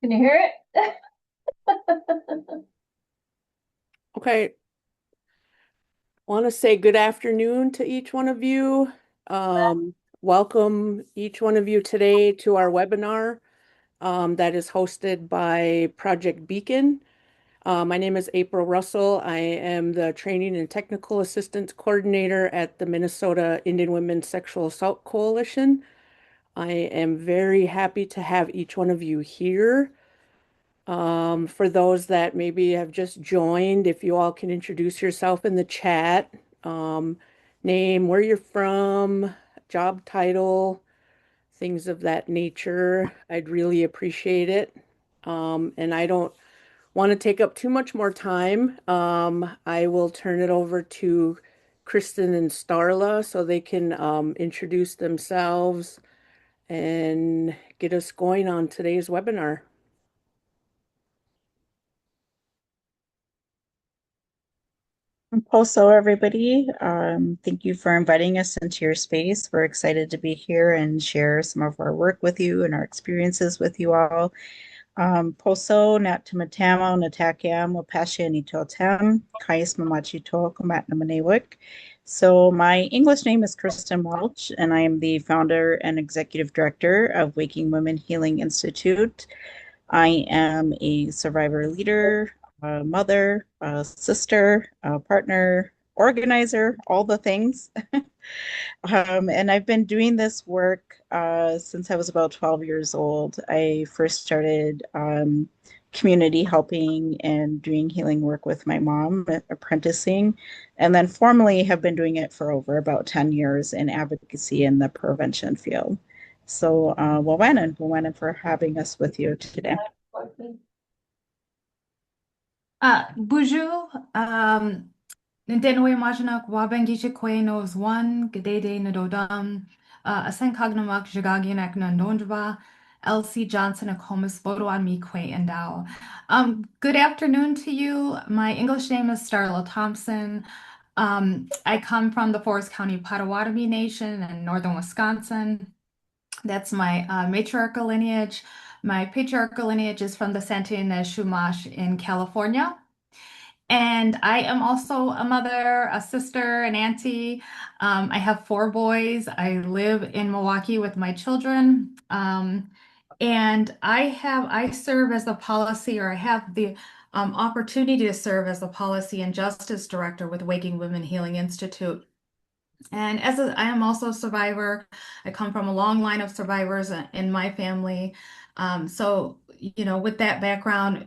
Can you hear it? Okay, want to say good afternoon to each one of you. Welcome each one of you today to our webinar that is hosted by Project Beacon. My name is April Russell. I am the Training and Technical Assistance Coordinator at the Minnesota Indian Women's Sexual Assault Coalition. I am very happy to have each one of you here. For those that maybe have just joined, if you all can introduce yourself in the chat, um, name, where you're from, job title, things of that nature, I'd really appreciate it. And I don't want to take up too much more time. I will turn it over to Kristin and Starla so they can introduce themselves and get us going on today's webinar. Also, everybody, thank you for inviting us into your space. We're excited to be here and share some of our work with you and our experiences with you all. Poso nat tumatamo natakam wapasha nitotem kais mamachito kumat namanewik. So my English name is Kristin Welch, and I am the founder and executive director of Waking Women Healing Institute. I am a survivor leader, a mother, a sister, a partner, organizer, all the things. And I've been doing this work since I was about 12 years old. I first started community helping and doing healing work with my mom, apprenticing, and then formally have been doing it for over about 10 years in advocacy in the prevention field. So, Wawanan for having us with you today. Bonjour. Nintendo Majinak Wabangi Kwe knows one, Gadede Nadodam, Asen Cognamak Jagaginak Nandondra, Elsie Johnson Akomas Photo on me Kwe and Dao. Good afternoon to you. My English name is Starla Thompson. I come from the Forest County Potawatomi Nation in northern Wisconsin. That's my matriarchal lineage. My patriarchal lineage is from the Santa Ynez Chumash in California. And I am also a mother, a sister, an auntie. I have four boys. I live in Milwaukee with my children. And I serve as the policy, or I have the opportunity to serve as the policy and justice director with Waking Women Healing Institute. And I am also a survivor. I come from a long line of survivors in my family. So, with that background,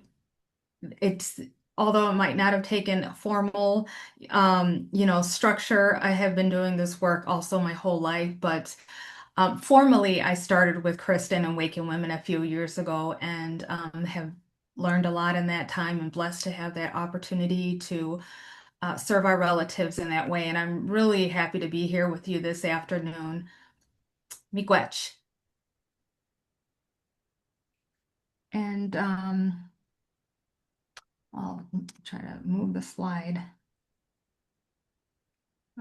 it's although it might not have taken formal, structure, I have been doing this work also my whole life. But formally, I started with Kristin and Waking Women a few years ago and have learned a lot in that time and blessed to have that opportunity to serve our relatives in that way. And I'm really happy to be here with you this afternoon. Miigwech. And I'll try to move the slide.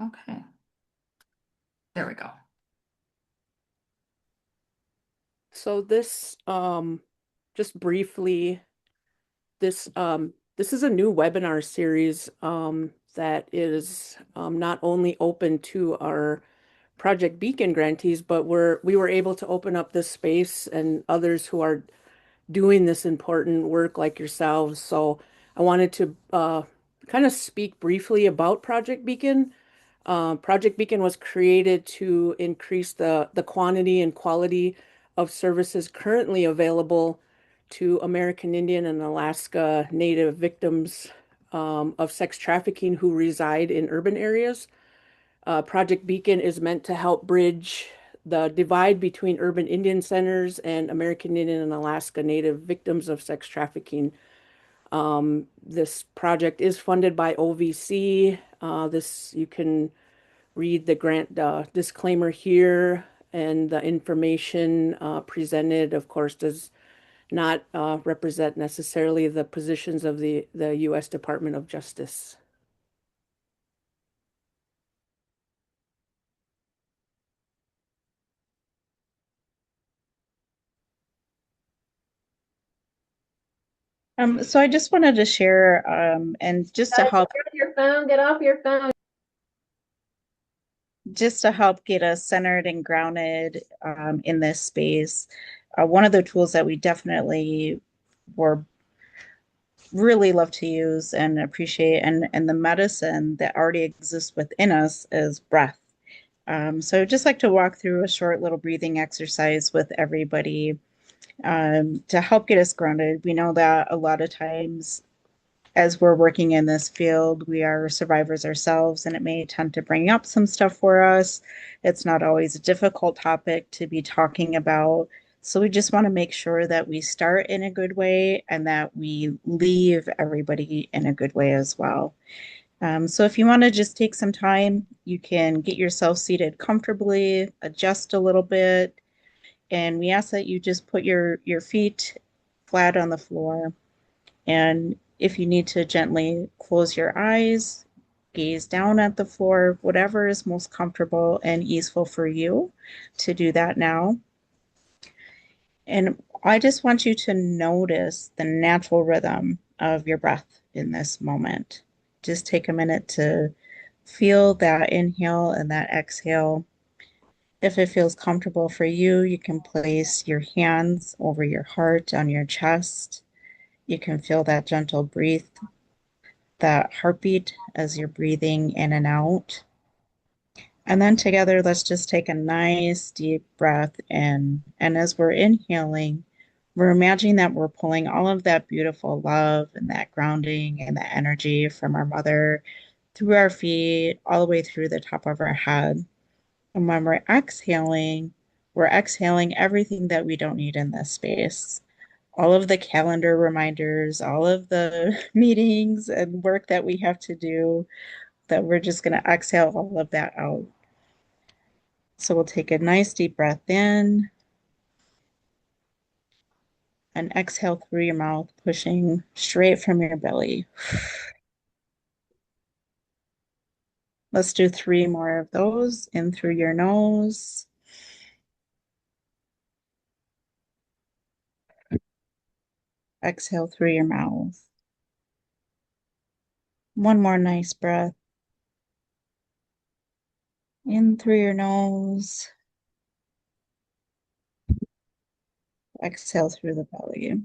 Okay, there we go. So this, just briefly, this is a new webinar series that is not only open to our Project Beacon grantees, but we were able to open up this space and others who are doing this important work like yourselves. So I wanted to kind of speak briefly about Project Beacon. Project Beacon was created to increase the quantity and quality of services currently available to American Indian and Alaska Native victims of sex trafficking who reside in urban areas. Project Beacon is meant to help bridge the divide between urban Indian centers and American Indian and Alaska Native victims of sex trafficking. This project is funded by OVC. This you can read the grant disclaimer here, and the information presented, of course, does not represent necessarily the positions of the U.S. Department of Justice. So I just wanted to share, and Guys, get off your phone, get off your phone. just to help get us centered and grounded in this space. One of the tools that we definitely were really love to use and appreciate, and the medicine that already exists within us is breath. So I'd just like to walk through a short little breathing exercise with everybody to help get us grounded. We know that a lot of times as we're working in this field, we are survivors ourselves, and it may tend to bring up some stuff for us. It's not always a difficult topic to be talking about. So we just want to make sure that we start in a good way and that we leave everybody in a good way as well. So if you want to just take some time, you can get yourself seated comfortably, adjust a little bit, and we ask that you just put your feet flat on the floor. And if you need to gently close your eyes, gaze down at the floor, whatever is most comfortable and easeful for you to do that now. And I just want you to notice the natural rhythm of your breath in this moment. Just take a minute to feel that inhale and that exhale. If it feels comfortable for you, you can place your hands over your heart on your chest. You can feel that gentle breathe, that heartbeat as you're breathing in and out. And then together, let's just take a nice deep breath in. And as we're inhaling, we're imagining that we're pulling all of that beautiful love and that grounding and that energy from our mother through our feet, all the way through the top of our head. And when we're exhaling everything that we don't need in this space. All of the calendar reminders, all of the meetings and work that we have to do, that we're just going to exhale all of that out. So we'll take a nice deep breath in and exhale through your mouth, pushing straight from your belly. Let's do 3 more of those. In through your nose. Exhale through your mouth. One more nice breath. In through your nose. Exhale through the belly.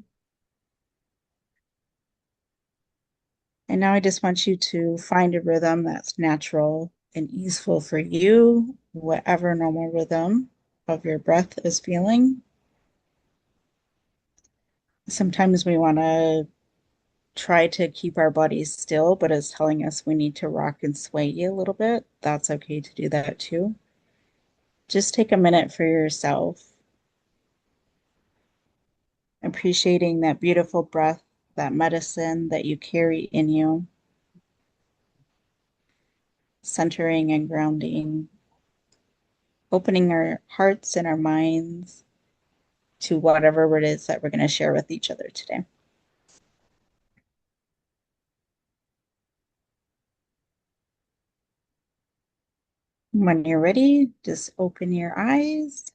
And now I just want you to find a rhythm that's natural and easeful for you, whatever normal rhythm of your breath is feeling. Sometimes we want to try to keep our bodies still, but it's telling us we need to rock and sway a little bit. That's okay to do that too. Just take a minute for yourself, appreciating that beautiful breath, that medicine that you carry in you, centering and grounding, opening our hearts and our minds to whatever it is that we're going to share with each other today. When you're ready, just open your eyes.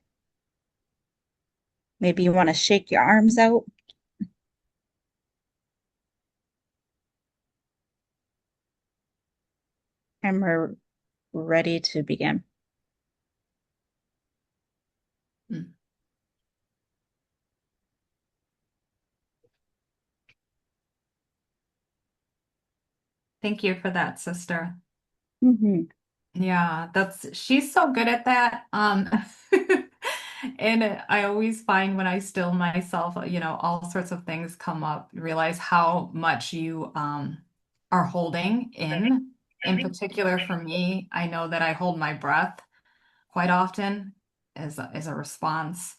Maybe you want to shake your arms out. And we're ready to begin. Thank you for that, sister. Mm-hmm. Yeah, she's so good at that. And I always find when I still myself, all sorts of things come up, realize how much you are holding in. In particular for me, I know that I hold my breath quite often as a response,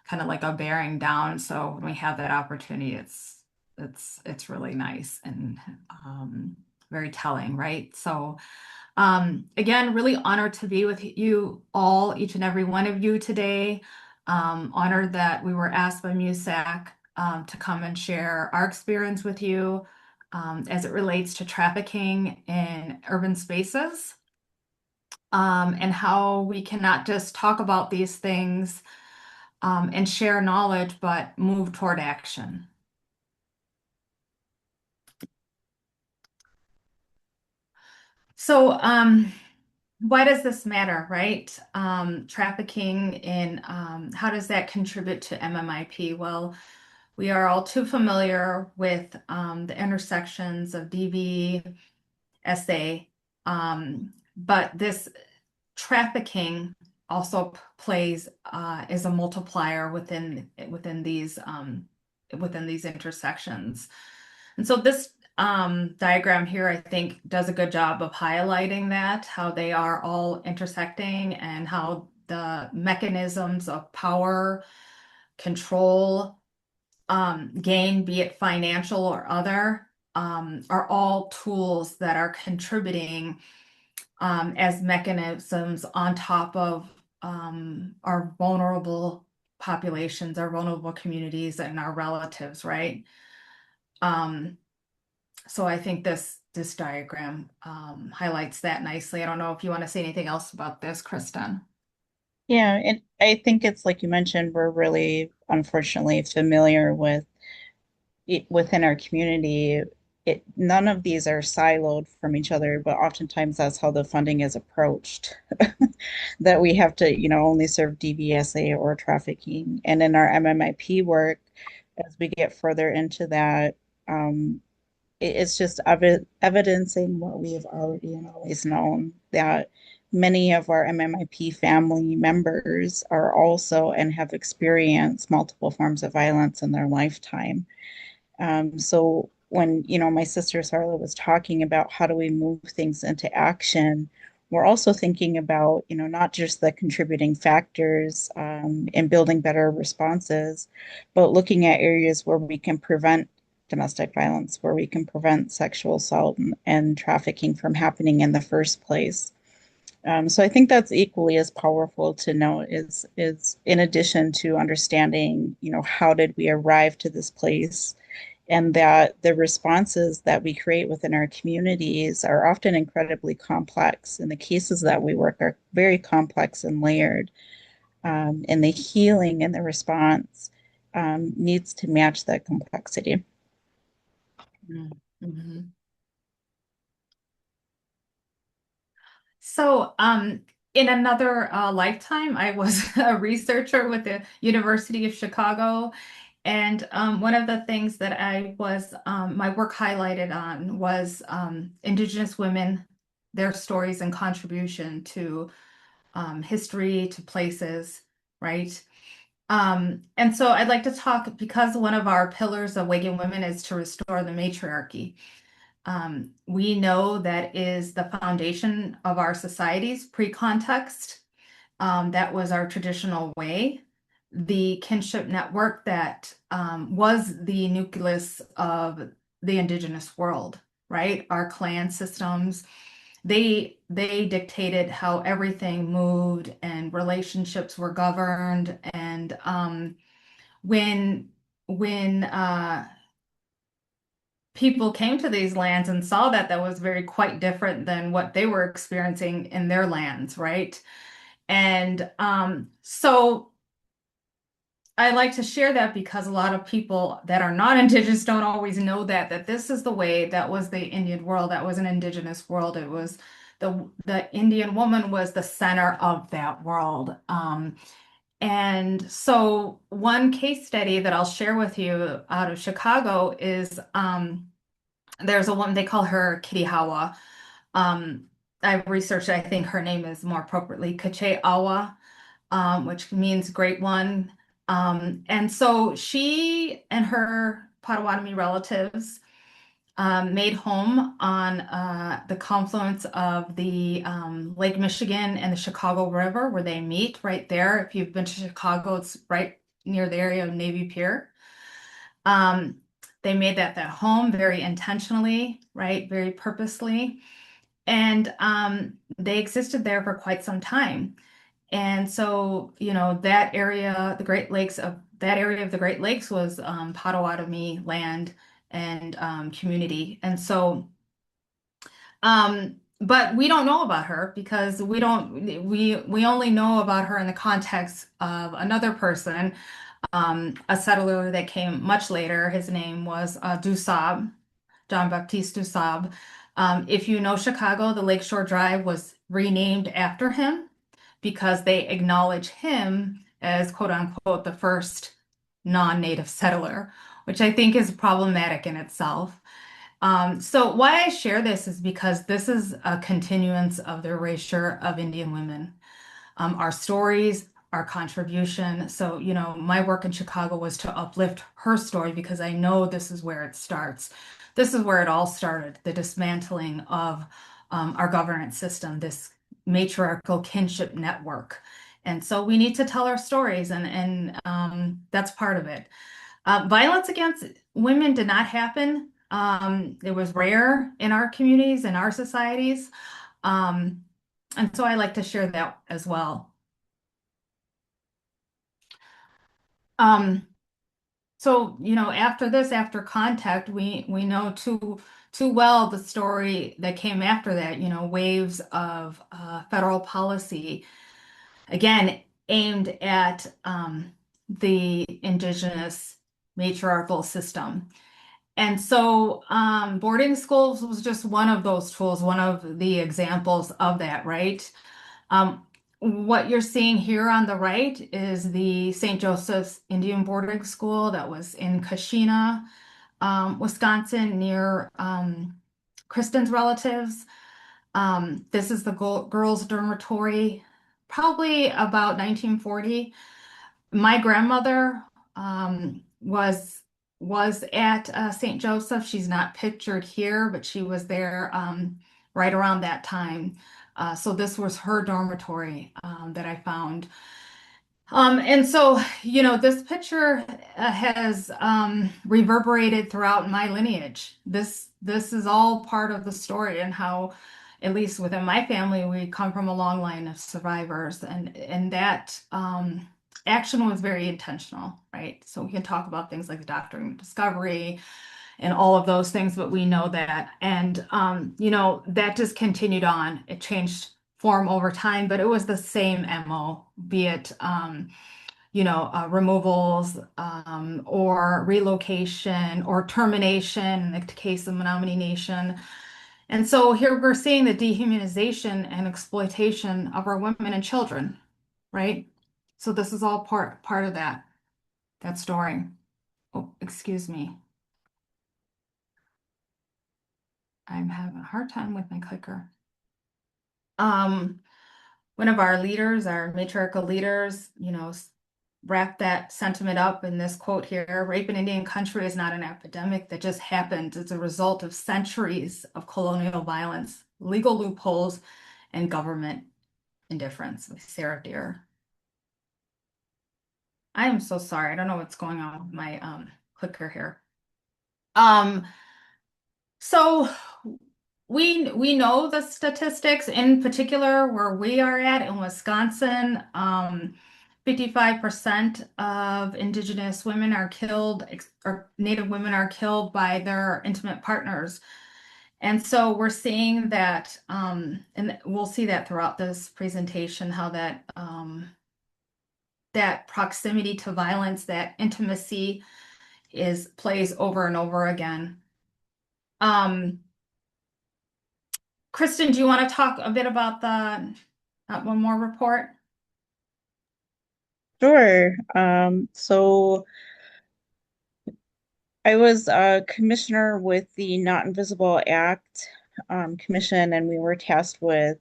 kind of like a bearing down. So when we have that opportunity, it's really nice and very telling, right? So again, really honored to be with you all, each and every one of you today. Honored that we were asked by MUSAC to come and share our experience with you as it relates to trafficking in urban spaces, and how we cannot just talk about these things and share knowledge, but move toward action. So, why does this matter, right? Trafficking in how does that contribute to MMIP? Well, we are all too familiar with the intersections of DV, SA, but this trafficking also plays is a multiplier within these intersections. And so this diagram here, I think, does a good job of highlighting that, how they are all intersecting and how the mechanisms of power, control, gain, be it financial or other, are all tools that are contributing as mechanisms on top of our vulnerable populations, our vulnerable communities, and our relatives, right? Um, so I think this diagram highlights that nicely. I don't know if you want to say anything else about this, Kristin. Yeah, and I think it's like you mentioned, we're really unfortunately familiar with it within our community. None of these are siloed from each other, but oftentimes that's how the funding is approached. That we have to, only serve DVSA or trafficking. And in our MMIP work, as we get further into that, it's just evidencing what we have already and always known, that many of our MMIP family members are also and have experienced multiple forms of violence in their lifetime. So when, my sister Starla was talking about how do we move things into action, we're also thinking about, not just the contributing factors in building better responses, but looking at areas where we can prevent domestic violence, where we can prevent sexual assault and trafficking from happening in the first place. So I think that's equally as powerful to know is in addition to understanding, how did we arrive to this place, and that the responses that we create within our communities are often incredibly complex. And the cases that we work are very complex and layered. And the healing and the response needs to match that complexity. Mm-hmm. So, in another lifetime, I was a researcher with the University of Chicago. And one of the things that my work highlighted on was Indigenous women, their stories and contribution to history, to places, right? And so I'd like to talk, because one of our pillars of Waking Women is to restore the matriarchy. We know that is the foundation of our societies pre-context. That was our traditional way. The kinship network that was the nucleus of the Indigenous world, right? Our clan systems, they dictated how everything moved and relationships were governed. And when people came to these lands and saw that that was very quite different than what they were experiencing in their lands, right? And so I like to share that because a lot of people that are not indigenous don't always know that this is the way that was the Indian world, that was an indigenous world. It was the Indian woman was the center of that world. And so one case study that I'll share with you out of Chicago is there's a woman, they call her Kitty Hawa. I've researched, I think her name is more appropriately Kache Awa, which means great one. And so she and her Potawatomi relatives made home on the confluence of the Lake Michigan and the Chicago River where they meet right there. If you've been to Chicago, it's right near the area of Navy Pier. They made that their home very intentionally, right? Very purposely. And they existed there for quite some time. And so, that area, the Great Lakes of that area of the Great Lakes was Potawatomi land and community. And so, but we don't know about her because we only know about her in the context of another person, a settler that came much later. His name was Dusab, John Baptiste Dusab. If you know Chicago, the Lakeshore Drive was renamed after him because they acknowledge him as quote unquote the first non-native settler, which I think is problematic in itself. So why I share this is because this is a continuance of the erasure of Indian women. Our stories, our contribution. So, my work in Chicago was to uplift her story because I know this is where it starts. This is where it all started, the dismantling of our governance system, this matriarchal kinship network. And so we need to tell our stories, and that's part of it. Violence against women did not happen. It was rare in our communities, in our societies. Um, and so I like to share that as well. Um, so, after this, after contact, we know too well the story that came after that, waves of federal policy, again, aimed at the indigenous matriarchal system. And so boarding schools was just one of those tools, one of the examples of that, right? Um, what you're seeing here on the right is the St. Joseph's Indian Boarding School that was in Kashina, Wisconsin, near Kristin's relatives. This is the girls' dormitory, probably about 1940. My grandmother was at St. Joseph. She's not pictured here, but she was there right around that time. So this was her dormitory that I found. And so, this picture has reverberated throughout my lineage. This is all part of the story and how, at least within my family, we come from a long line of survivors, and that action was very intentional, right? So we can talk about things like the doctrine of discovery and all of those things, but we know that, and that just continued on. It changed form over time, but it was the same MO, be it removals or relocation or termination in the case of Menominee Nation. And so here we're seeing the dehumanization and exploitation of our women and children, right? So this is all part of that story. Oh, excuse me. I'm having a hard time with my clicker. One of our leaders, our matriarchal leaders, wrap that sentiment up in this quote here: rape in Indian country is not an epidemic that just happened. It's a result of centuries of colonial violence, legal loopholes, and government indifference. With Sarah Deer. I am so sorry. I don't know what's going on with my clicker here. So we know the statistics, in particular where we are at in Wisconsin. 55% of Indigenous women are killed, or Native women are killed by their intimate partners. And so we're seeing that, and we'll see that throughout this presentation, how that proximity to violence, that intimacy plays over and over again. Kristin, do you want to talk a bit about that one more report? Sure. So I was a commissioner with the Not Invisible Act Commission, and we were tasked with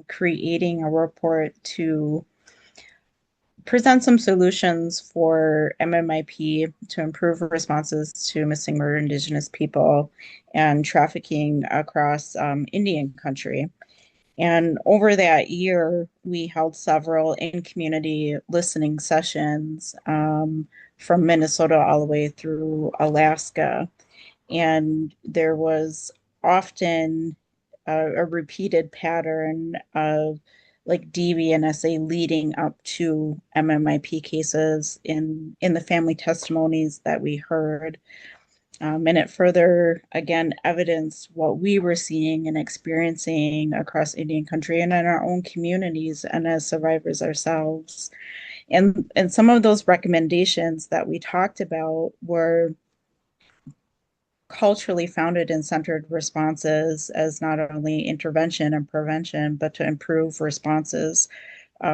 creating a report to present some solutions for MMIP to improve responses to missing murdered Indigenous people and trafficking across Indian country. And over that year, we held several in-community listening sessions from Minnesota all the way through Alaska. And there was often a repeated pattern of like DV&SA leading up to MMIP cases in the family testimonies that we heard. And it further, again, evidenced what we were seeing and experiencing across Indian country and in our own communities and as survivors ourselves. And some of those recommendations that we talked about were culturally founded and centered responses as not only intervention and prevention, but to improve responses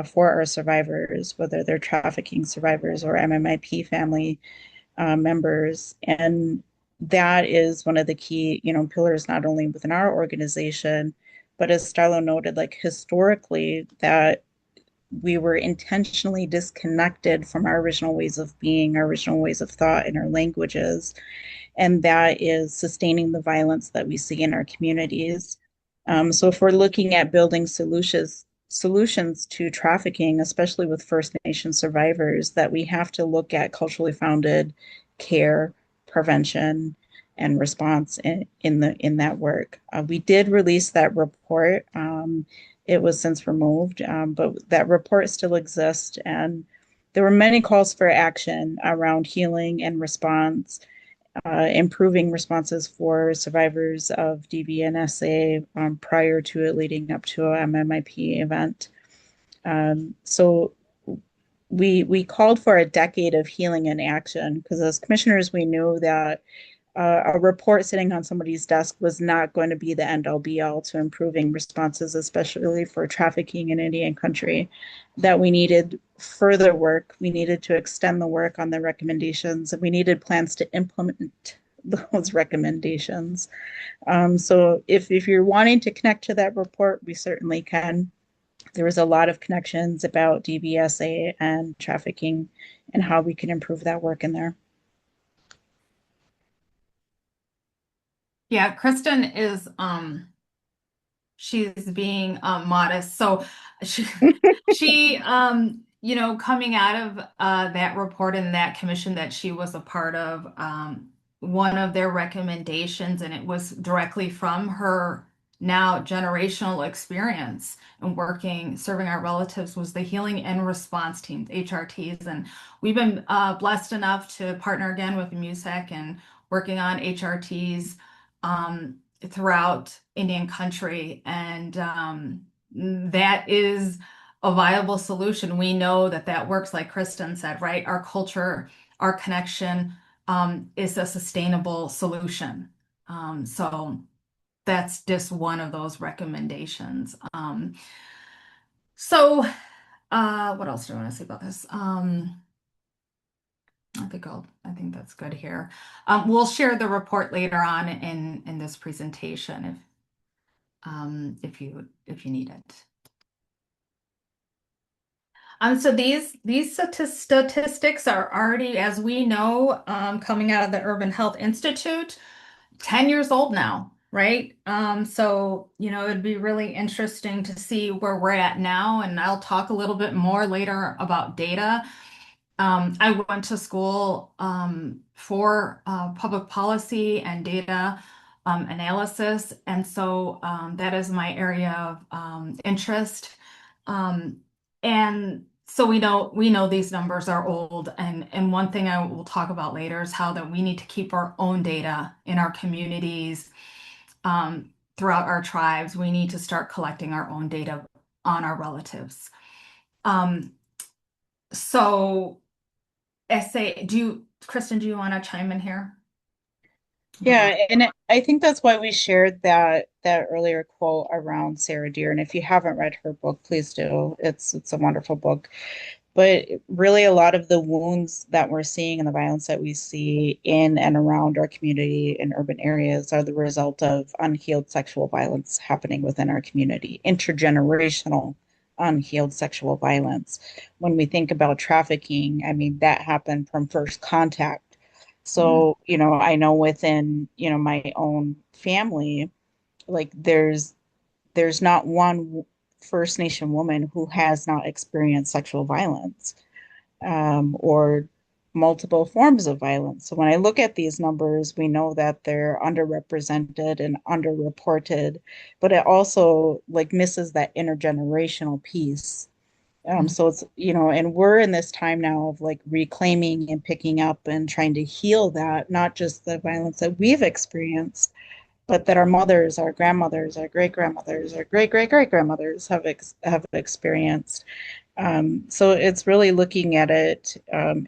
for our survivors, whether they're trafficking survivors or MMIP family members. And that is one of the key, pillars, not only within our organization, but as Starla noted, like historically, that we were intentionally disconnected from our original ways of being, our original ways of thought, and our languages. And that is sustaining the violence that we see in our communities. So if we're looking at building solutions to trafficking, especially with First Nation survivors, that we have to look at culturally founded care, prevention, and response in that work. We did release that report. It was since removed, but that report still exists, and there were many calls for action around healing and response, improving responses for survivors of DBNSA prior to it leading up to a MMIP event. So we called for a decade of healing and action because as commissioners, we knew that a report sitting on somebody's desk was not going to be the end all be all to improving responses, especially for trafficking in Indian country, that we needed further work. We needed to extend the work on the recommendations, and we needed plans to implement those recommendations. So if you're wanting to connect to that report, we certainly can. There was a lot of connections about DBSA and trafficking and how we can improve that work in there. Yeah, Kristin is she's being modest. So she coming out of that report and that commission that she was a part of, one of their recommendations, and it was directly from her now generational experience and serving our relatives, was the healing and response teams, HRTs. And we've been blessed enough to partner again with MUSEC and working on HRTs throughout Indian country. And that is a viable solution. We know that works, like Kristin said, right? Our culture, our connection is a sustainable solution. So that's just one of those recommendations. So what else do I want to say about this? I think that's good here. We'll share the report later on in this presentation if you need it. So these statistics are already, as we know, coming out of the Urban Health Institute, 10 years old now, right? So it'd be really interesting to see where we're at now, and I'll talk a little bit more later about data. I went to school for public policy and data analysis, and so that is my area of interest. And so we know these numbers are old, and one thing I will talk about later is how that we need to keep our own data in our communities, throughout our tribes. We need to start collecting our own data on our relatives. So Kristin, do you want to chime in here? Yeah, and I think that's why we shared that earlier quote around Sarah Deer. And if you haven't read her book, please do. It's a wonderful book. But really, a lot of the wounds that we're seeing and the violence that we see in and around our community in urban areas are the result of unhealed sexual violence happening within our community, intergenerational unhealed sexual violence. When we think about trafficking, I mean, that happened from first contact. So, I know within, my own family, like there's not one First Nation woman who has not experienced sexual violence, or multiple forms of violence. So when I look at these numbers, we know that they're underrepresented and underreported, but it also like misses that intergenerational piece. So it's, and we're in this time now of like reclaiming and picking up and trying to heal that, not just the violence that we've experienced, but that our mothers, our grandmothers, our great grandmothers, our great great great grandmothers have experienced. So it's really looking at it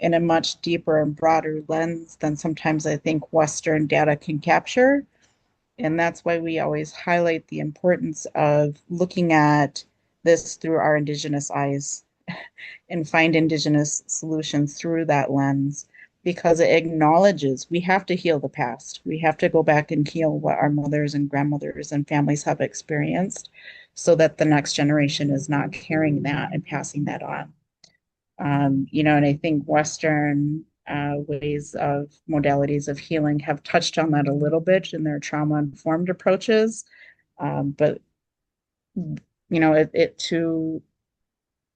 in a much deeper and broader lens than sometimes I think Western data can capture. And that's why we always highlight the importance of looking at this through our Indigenous eyes and find Indigenous solutions through that lens because it acknowledges we have to heal the past. We have to go back and heal what our mothers and grandmothers and families have experienced so that the next generation is not carrying that and passing that on. And I think Western ways of modalities of healing have touched on that a little bit in their trauma-informed approaches. But it too,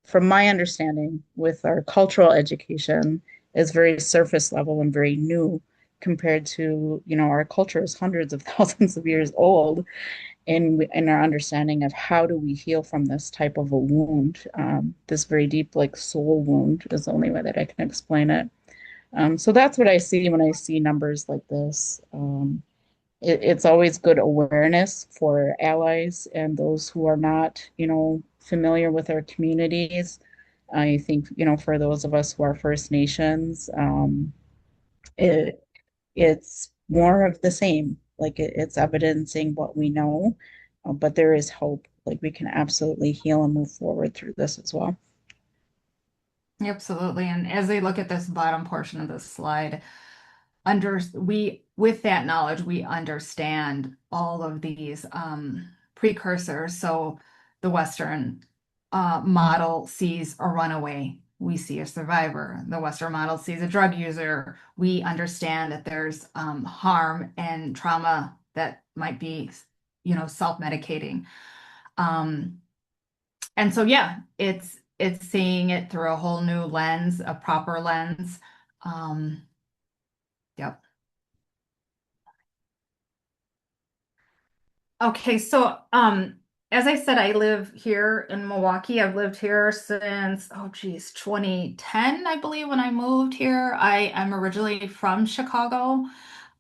from my understanding, with our cultural education, is very surface level and very new compared to, our culture is hundreds of thousands of years old in our understanding of how do we heal from this type of a wound. This very deep, like soul wound is the only way that I can explain it. So that's what I see when I see numbers like this. It's always good awareness for allies and those who are not, familiar with our communities. I think, for those of us who are First Nations, it, it's more of the same. Like it's evidencing what we know, but there is hope. Like we can absolutely heal and move forward through this as well. Absolutely. And as they look at this bottom portion of this slide, with that knowledge, we understand all of these precursors. So the Western model sees a runaway. We see a survivor. The Western model sees a drug user. We understand that there's harm and trauma that might be, self-medicating. And so, yeah, it's seeing it through a whole new lens, a proper lens. Um, yep. Okay, so as I said, I live here in Milwaukee. I've lived here since, oh geez, 2010, I believe, when I moved here. I am originally from Chicago.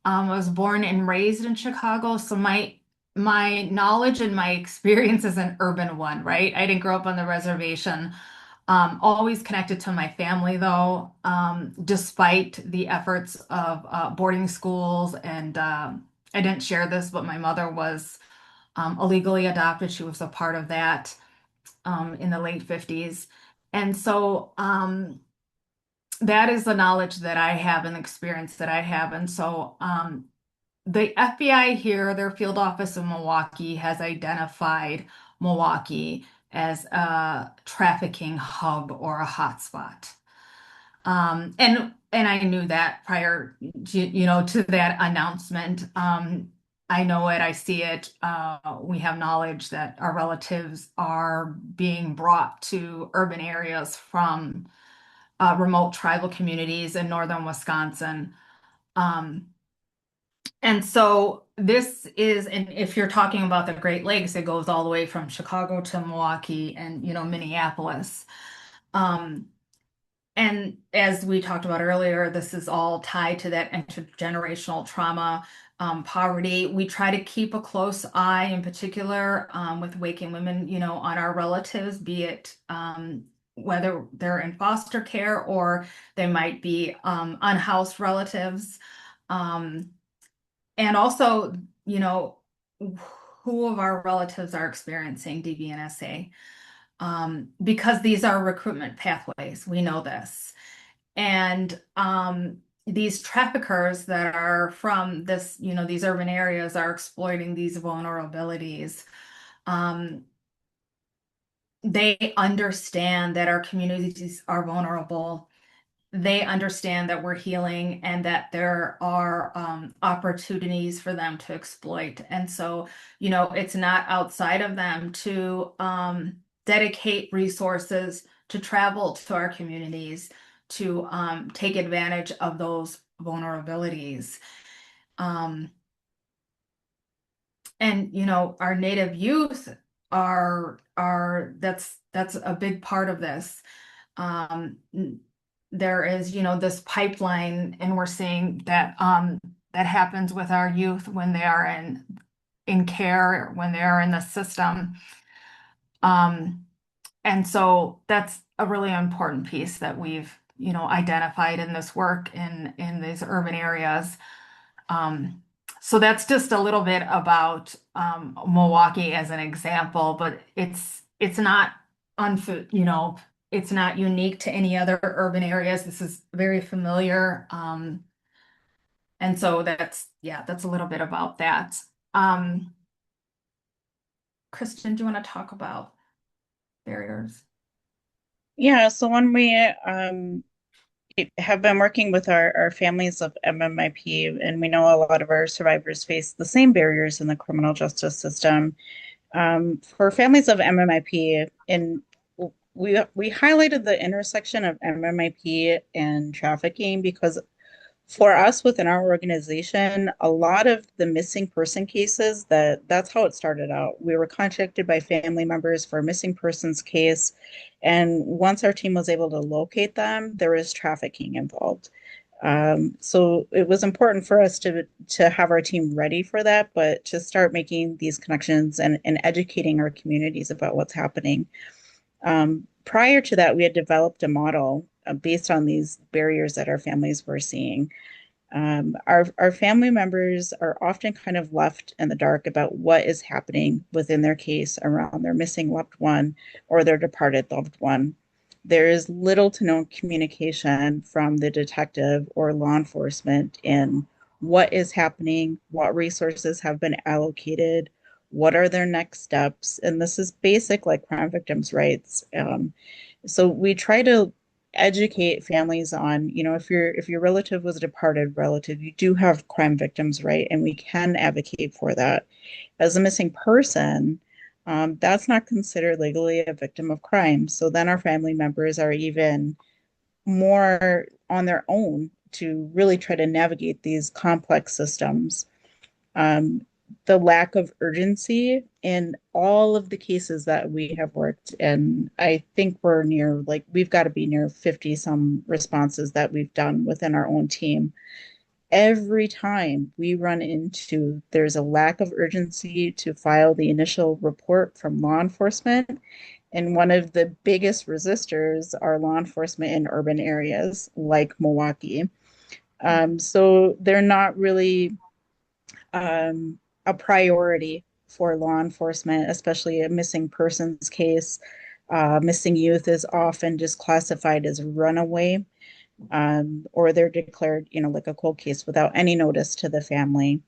I was born and raised in Chicago, so my knowledge and my experience is an urban one, right? I didn't grow up on the reservation. Always connected to my family, though, despite the efforts of boarding schools. And I didn't share this, but my mother was illegally adopted. She was a part of that in the late 50s. And so that is the knowledge that I have and the experience that I have. And so the FBI here, their field office in Milwaukee, has identified Milwaukee as a trafficking hub or a hotspot. And I knew that prior to that announcement. I know it, I see it. We have knowledge that our relatives are being brought to urban areas from remote tribal communities in northern Wisconsin. Um, and so this is, and if you're talking about the Great Lakes, it goes all the way from Chicago to Milwaukee and, Minneapolis. Um, and as we talked about earlier, this is all tied to that intergenerational trauma, poverty. We try to keep a close eye, in particular, with Waking Women, on our relatives, be it whether they're in foster care or they might be unhoused relatives. Um, and also, who of our relatives are experiencing DBNSA? Because these are recruitment pathways. We know this. And these traffickers that are from these urban areas are exploiting these vulnerabilities. They understand that our communities are vulnerable. They understand that we're healing and that there are opportunities for them to exploit. And so, it's not outside of them to dedicate resources to travel to our communities to take advantage of those vulnerabilities. Um, and our Native youth are that's a big part of this. Um, there is, this pipeline, and we're seeing that that happens with our youth when they are in care, when they are in the system. And so that's a really important piece that we've, identified in this work in these urban areas. So that's just a little bit about Milwaukee as an example, but it's not it's not unique to any other urban areas. This is very familiar. And so that's a little bit about that. Um, Kristin, do you want to talk about barriers? Yeah, so when we have been working with our families of MMIP, and we know a lot of our survivors face the same barriers in the criminal justice system. For families of MMIP, and we highlighted the intersection of MMIP and trafficking because for us within our organization, a lot of the missing person cases, that's how it started out. We were contacted by family members for a missing persons case, and once our team was able to locate them, there was trafficking involved. So it was important for us to have our team ready for that, but to start making these connections and educating our communities about what's happening. Prior to that, we had developed a model based on these barriers that our families were seeing. Our family members are often kind of left in the dark about what is happening within their case around their missing loved one or their departed loved one. There is little to no communication from the detective or law enforcement in what is happening, what resources have been allocated, what are their next steps, and this is basic like crime victims' rights. So we try to educate families on, if your relative was a departed relative, you do have crime victims' right, and we can advocate for that. As a missing person, that's not considered legally a victim of crime. So then our family members are even more on their own to really try to navigate these complex systems. Um, the lack of urgency in all of the cases that we have worked, and I think we've got to be near 50 some responses that we've done within our own team. Every time we run into there's a lack of urgency to file the initial report from law enforcement. And one of the biggest resistors are law enforcement in urban areas like Milwaukee. So they're not really a priority for law enforcement, especially a missing persons case. Missing youth is often just classified as runaway, or they're declared, like a cold case without any notice to the family.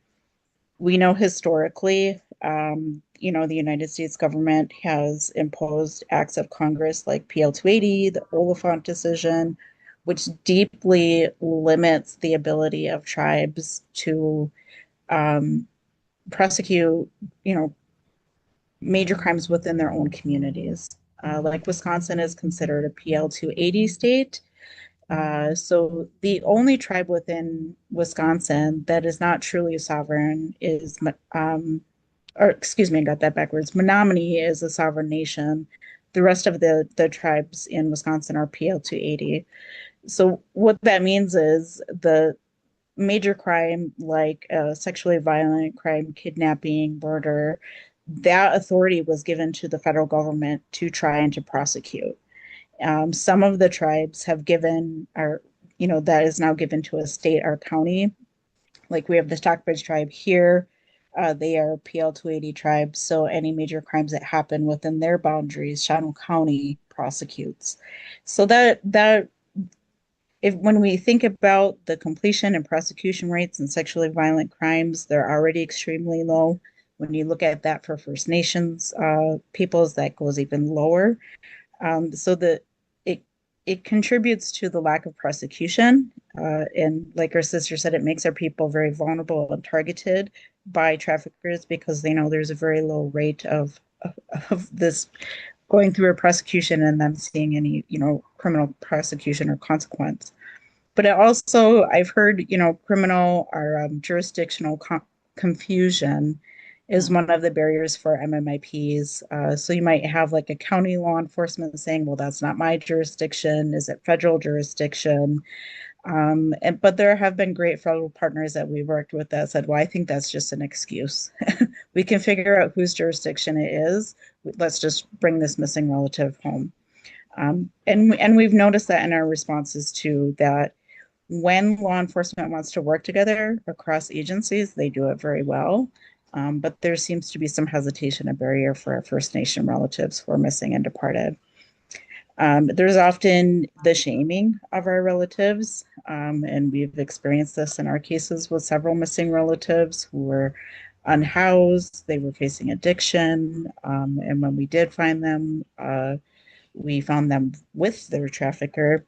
We know historically, the United States government has imposed acts of Congress like PL 280, the Oliphant decision, which deeply limits the ability of tribes to prosecute, major crimes within their own communities. Like Wisconsin is considered a PL 280 state. So the only tribe within Wisconsin that is not truly sovereign is, or excuse me, I got that backwards. Menominee is a sovereign nation. The rest of the tribes in Wisconsin are PL 280. So what that means is the major crime like sexually violent crime, kidnapping, murder, that authority was given to the federal government to try and to prosecute. Some of the tribes have given that is now given to a state or county. Like we have the Stockbridge tribe here. They are PL 280 tribes. So any major crimes that happen within their boundaries, Shadow County prosecutes. So that when we think about the completion and prosecution rates in sexually violent crimes, they're already extremely low. When you look at that for First Nations peoples, that goes even lower. So it contributes to the lack of prosecution. And like our sister said, it makes our people very vulnerable and targeted by traffickers because they know there's a very low rate of this going through a prosecution and them seeing any, criminal prosecution or consequence. But it also, I've heard, criminal or jurisdictional confusion is one of the barriers for MMIPs. So you might have like a county law enforcement saying, well, that's not my jurisdiction. Is it federal jurisdiction? But there have been great federal partners that we worked with that said, well, I think that's just an excuse. We can figure out whose jurisdiction it is. Let's just bring this missing relative home. And we've noticed that in our responses too, that when law enforcement wants to work together across agencies, they do it very well. But there seems to be some hesitation, a barrier for our First Nation relatives who are missing and departed. There's often the shaming of our relatives, and we've experienced this in our cases with several missing relatives who were unhoused, they were facing addiction, and when we did find them, we found them with their trafficker.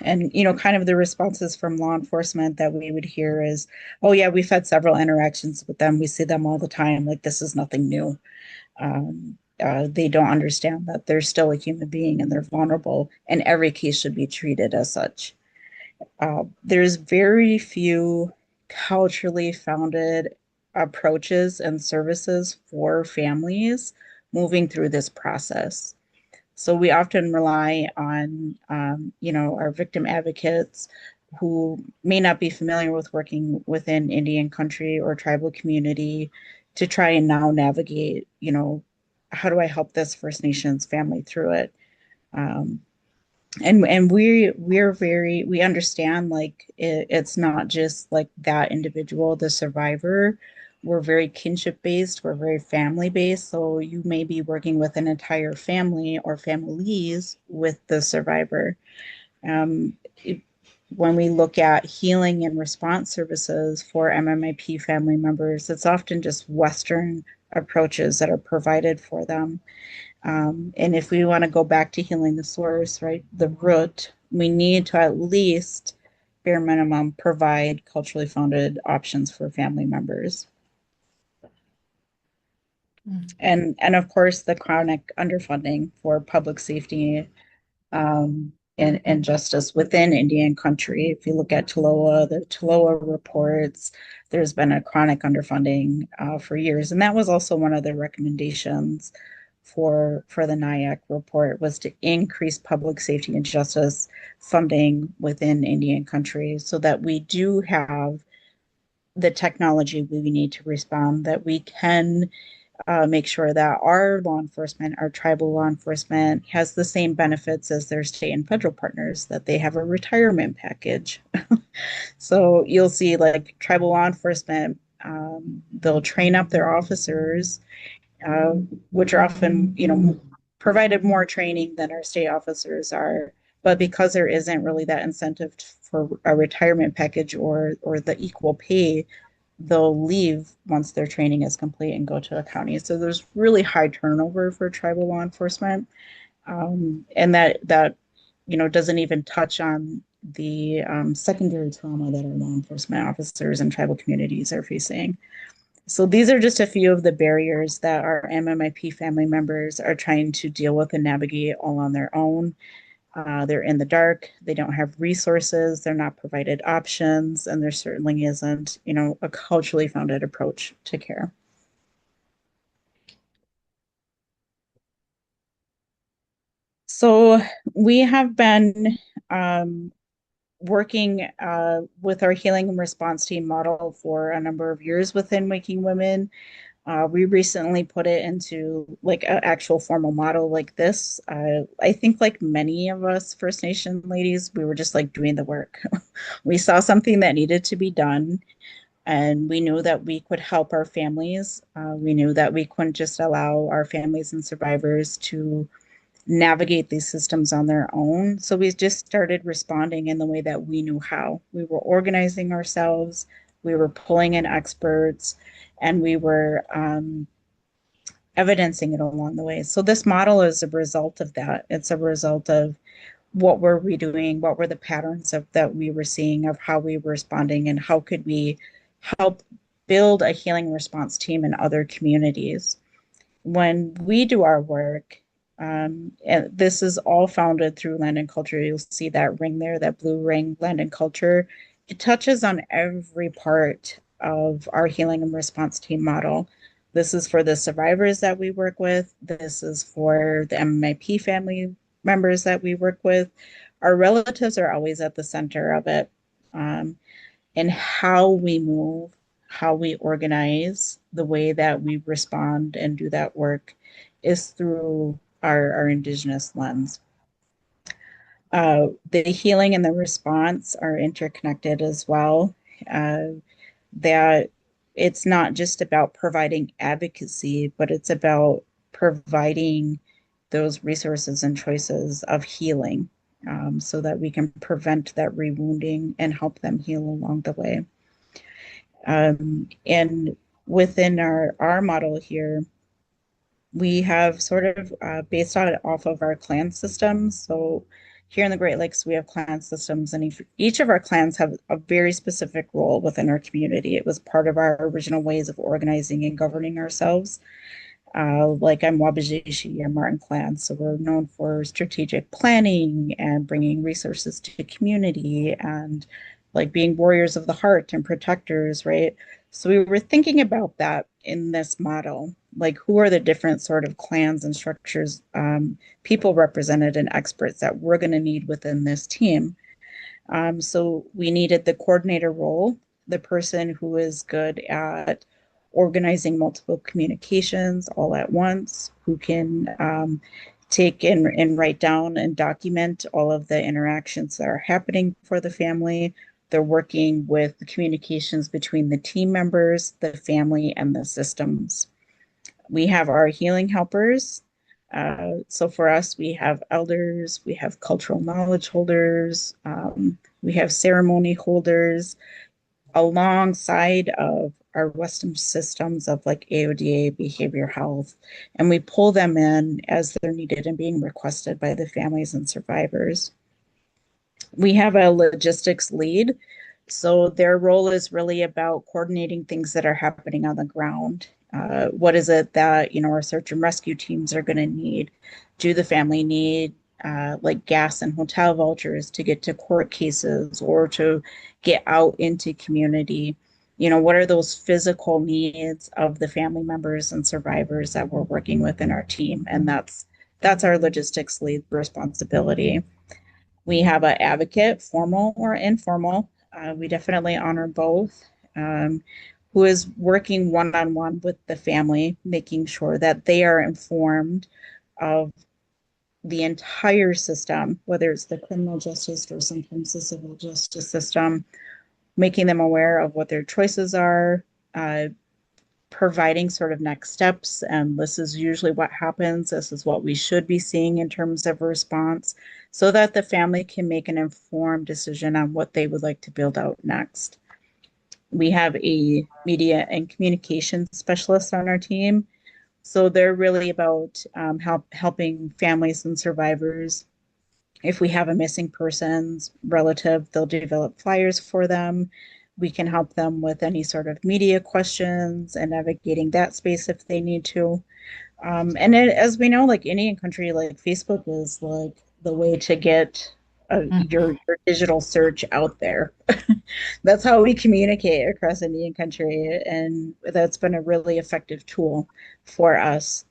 And, kind of the responses from law enforcement that we would hear is, oh, yeah, we've had several interactions with them. We see them all the time. Like, this is nothing new. They don't understand that they're still a human being and they're vulnerable, and every case should be treated as such. There's very few culturally founded approaches and services for families moving through this process. So we often rely on, our victim advocates who may not be familiar with working within Indian country or tribal community to try and now navigate, how do I help this First Nations family through it? Um, and we understand like it's not just like that individual, the survivor. We're very kinship based, we're very family based, so you may be working with an entire family or families with the survivor. um, it- when we look at healing and response services for MMIP family members, it's often just Western approaches that are provided for them. And if we want to go back to healing the source, right, the root, we need to at least, bare minimum, provide culturally founded options for family members. And of course, the chronic underfunding for public safety and justice within Indian country. If you look at TLOA, the TLOA reports, there's been a chronic underfunding for years. And that was also one of the recommendations for the NIAC report, was to increase public safety and justice funding within Indian country so that we do have the technology we need to respond, that we can make sure that our law enforcement, our tribal law enforcement, has the same benefits as their state and federal partners, that they have a retirement package. So you'll see like tribal law enforcement, they'll train up their officers, uh, which are often, provided more training than our state officers are. But because there isn't really that incentive for a retirement package or the equal pay, they'll leave once their training is complete and go to a county. So there's really high turnover for tribal law enforcement, and that doesn't even touch on the secondary trauma that our law enforcement officers and tribal communities are facing. So these are just a few of the barriers that our MMIP family members are trying to deal with and navigate all on their own. They're in the dark, they don't have resources, they're not provided options, and there certainly isn't, a culturally founded approach to care. So we have been working with our healing and response team model for a number of years within Waking Women. We recently put it into like an actual formal model like this. I think like many of us First Nation ladies, we were just like doing the work. We saw something that needed to be done, and we knew that we could help our families. We knew that we couldn't just allow our families and survivors to navigate these systems on their own. So we just started responding in the way that we knew how. We were organizing ourselves, we were pulling in experts, and we were evidencing it along the way. So this model is a result of that. It's a result of what were we doing, what were the patterns of that we were seeing of how we were responding, and how could we help build a healing response team in other communities. When we do our work, and this is all founded through land and culture. You'll see that ring there, that blue ring, land and culture. It touches on every part of our healing and response team model. This is for the survivors that we work with. This is for the MMIP family members that we work with. Our relatives are always at the center of it. And how we move, how we organize, the way that we respond and do that work is through our Indigenous lens. The healing and the response are interconnected as well. That it's not just about providing advocacy, but it's about providing those resources and choices of healing, so that we can prevent that rewounding and help them heal along the way. And within our model here, we have sort of based on it off of our clan systems. So here in the Great Lakes, we have clan systems, and each of our clans have a very specific role within our community. It was part of our original ways of organizing and governing ourselves. Like I'm Wabajishi, I'm Martin Clan, so we're known for strategic planning and bringing resources to the community and like being warriors of the heart and protectors, right? So we were thinking about that in this model, like who are the different sort of clans and structures, people represented and experts that we're going to need within this team. So we needed the coordinator role, the person who is good at organizing multiple communications all at once, who can take and write down and document all of the interactions that are happening for the family. They're working with the communications between the team members, the family, and the systems. We have our healing helpers. So for us, we have elders, we have cultural knowledge holders, we have ceremony holders, alongside of our Western systems of like AODA, behavior health, and we pull them in as they're needed and being requested by the families and survivors. We have a logistics lead. So their role is really about coordinating things that are happening on the ground. What is it that, our search and rescue teams are going to need? Do the family need like gas and hotel vouchers to get to court cases or to get out into community? What are those physical needs of the family members and survivors that we're working with in our team? And that's our logistics lead responsibility. We have an advocate, formal or informal. We definitely honor both, who is working one-on-one with the family, making sure that they are informed of the entire system, whether it's the criminal justice or sometimes the civil justice system, making them aware of what their choices are, providing sort of next steps. And this is usually what happens. This is what we should be seeing in terms of response, so that the family can make an informed decision on what they would like to build out next. We have a media and communication specialist on our team. So they're really about helping families and survivors. If we have a missing person's relative, they'll develop flyers for them. We can help them with any sort of media questions and navigating that space if they need to. As we know, like Indian country, like Facebook is like the way to get your digital search out there. That's how we communicate across Indian country, and that's been a really effective tool for us.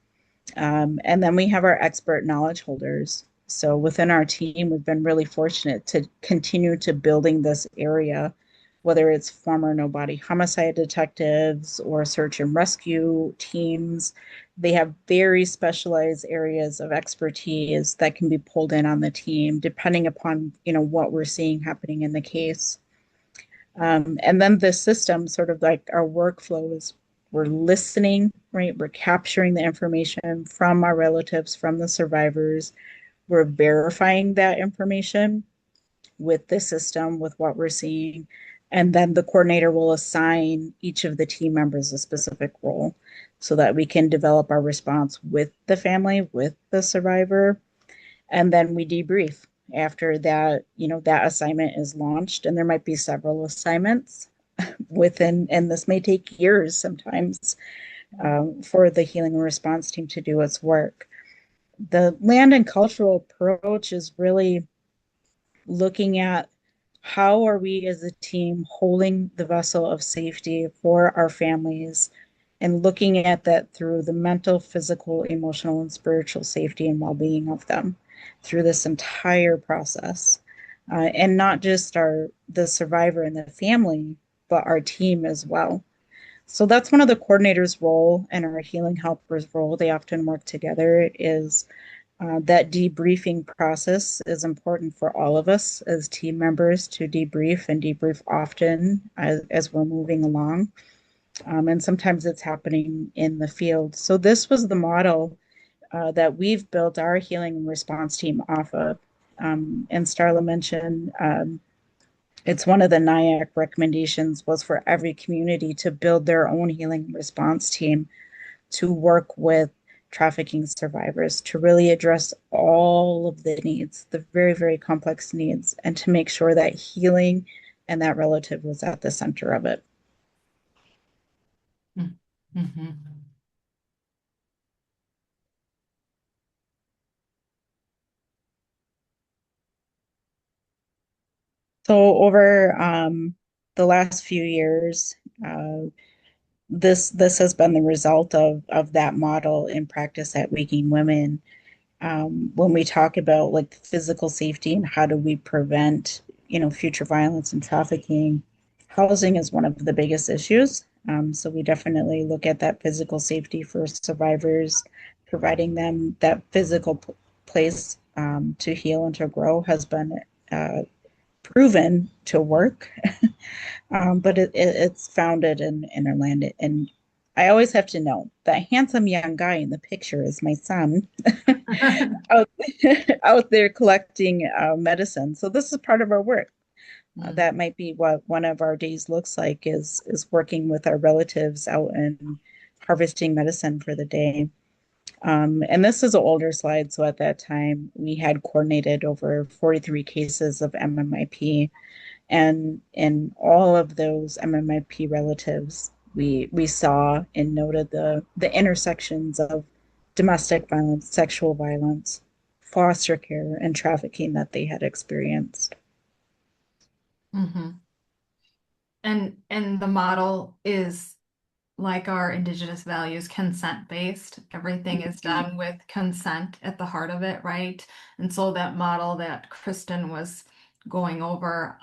And then we have our expert knowledge holders. So within our team, we've been really fortunate to continue to building this area, whether it's former no-body homicide detectives or search and rescue teams. They have very specialized areas of expertise that can be pulled in on the team, depending upon, what we're seeing happening in the case. And then the system, sort of like our workflow, is we're listening, right? We're capturing the information from our relatives, from the survivors. We're verifying that information with the system, with what we're seeing. And then the coordinator will assign each of the team members a specific role so that we can develop our response with the family, with the survivor. And then we debrief after that, that assignment is launched. And there might be several assignments within, and this may take years sometimes, for the healing and response team to do its work. The land and cultural approach is really looking at how are we as a team holding the vessel of safety for our families, and looking at that through the mental, physical, emotional, and spiritual safety and well-being of them through this entire process. And not just the survivor and the family, but our team as well. So that's one of the coordinators' role and our healing helpers' role. They often work together, is That debriefing process is important for all of us as team members to debrief and debrief often as we're moving along. And sometimes it's happening in the field. So this was the model that we've built our healing and response team off of. And Starla mentioned it's one of the NIAC recommendations was for every community to build their own healing and response team to work with trafficking survivors to really address all of the needs, the very, very complex needs, and to make sure that healing and that relative was at the center of it. Mm-hmm. So over the last few years, this has been the result of that model in practice at Waking Women. When we talk about like physical safety and how do we prevent, future violence and trafficking, housing is one of the biggest issues. So we definitely look at that physical safety for survivors, providing them that physical place to heal and to grow has been proven to work. But it's founded in Orlando. And I always have to know that handsome young guy in the picture is my son out, out there collecting medicine. So this is part of our work. That might be what one of our days looks like is working with our relatives out and harvesting medicine for the day. And this is an older slide. So at that time, we had coordinated over 43 cases of MMIP. And in all of those MMIP relatives, we saw and noted the intersections of domestic violence, sexual violence, foster care, and trafficking that they had experienced. Mm-hmm. And the model is like our Indigenous values, consent-based. Everything is done with consent at the heart of it, right? And so that model that Kristin was going over,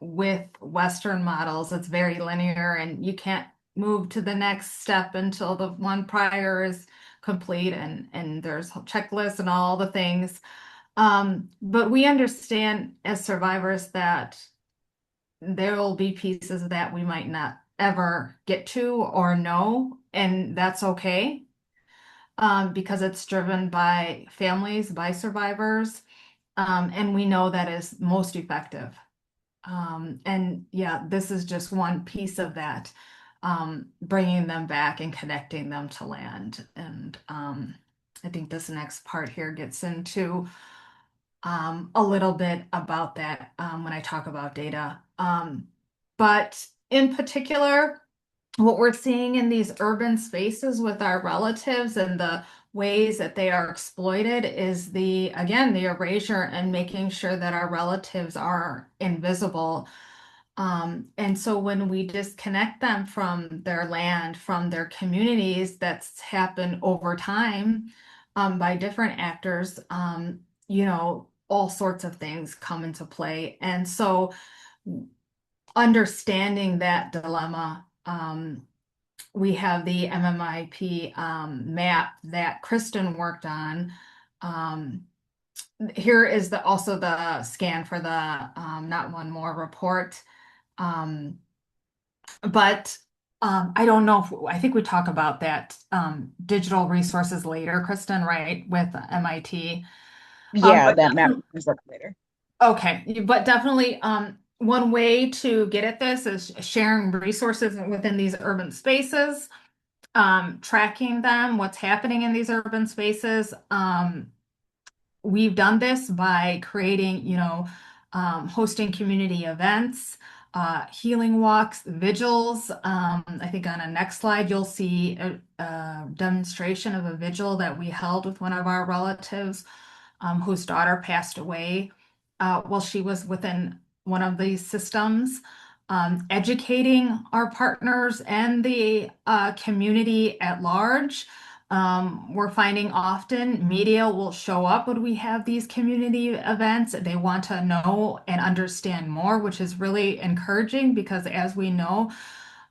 with Western models, it's very linear and you can't move to the next step until the one prior is complete and there's checklists and all the things. But we understand as survivors that there will be pieces that we might not ever get to or know, and that's okay, because it's driven by families, by survivors, and we know that is most effective. And yeah, this is just one piece of that, bringing them back and connecting them to land. And I think this next part here gets into a little bit about that when I talk about data. But in particular, what we're seeing in these urban spaces with our relatives and the ways that they are exploited is again, the erasure and making sure that our relatives are invisible. And so when we disconnect them from their land, from their communities, that's happened over time by different actors, all sorts of things come into play. And so understanding that dilemma, we have the MMIP map that Kristin worked on. Here is also the scan for the Not One More report. But I don't know I think we talk about that digital resources later, Kristin, right, with MIT. Yeah, that map comes up later. Okay, but definitely one way to get at this is sharing resources within these urban spaces, tracking them, what's happening in these urban spaces. We've done this by creating, hosting community events, healing walks, vigils. I think on a next slide, you'll see a demonstration of a vigil that we held with one of our relatives whose daughter passed away while she was within one of these systems. Educating our partners and the community at large. We're finding often media will show up when we have these community events. They want to know and understand more, which is really encouraging because as we know,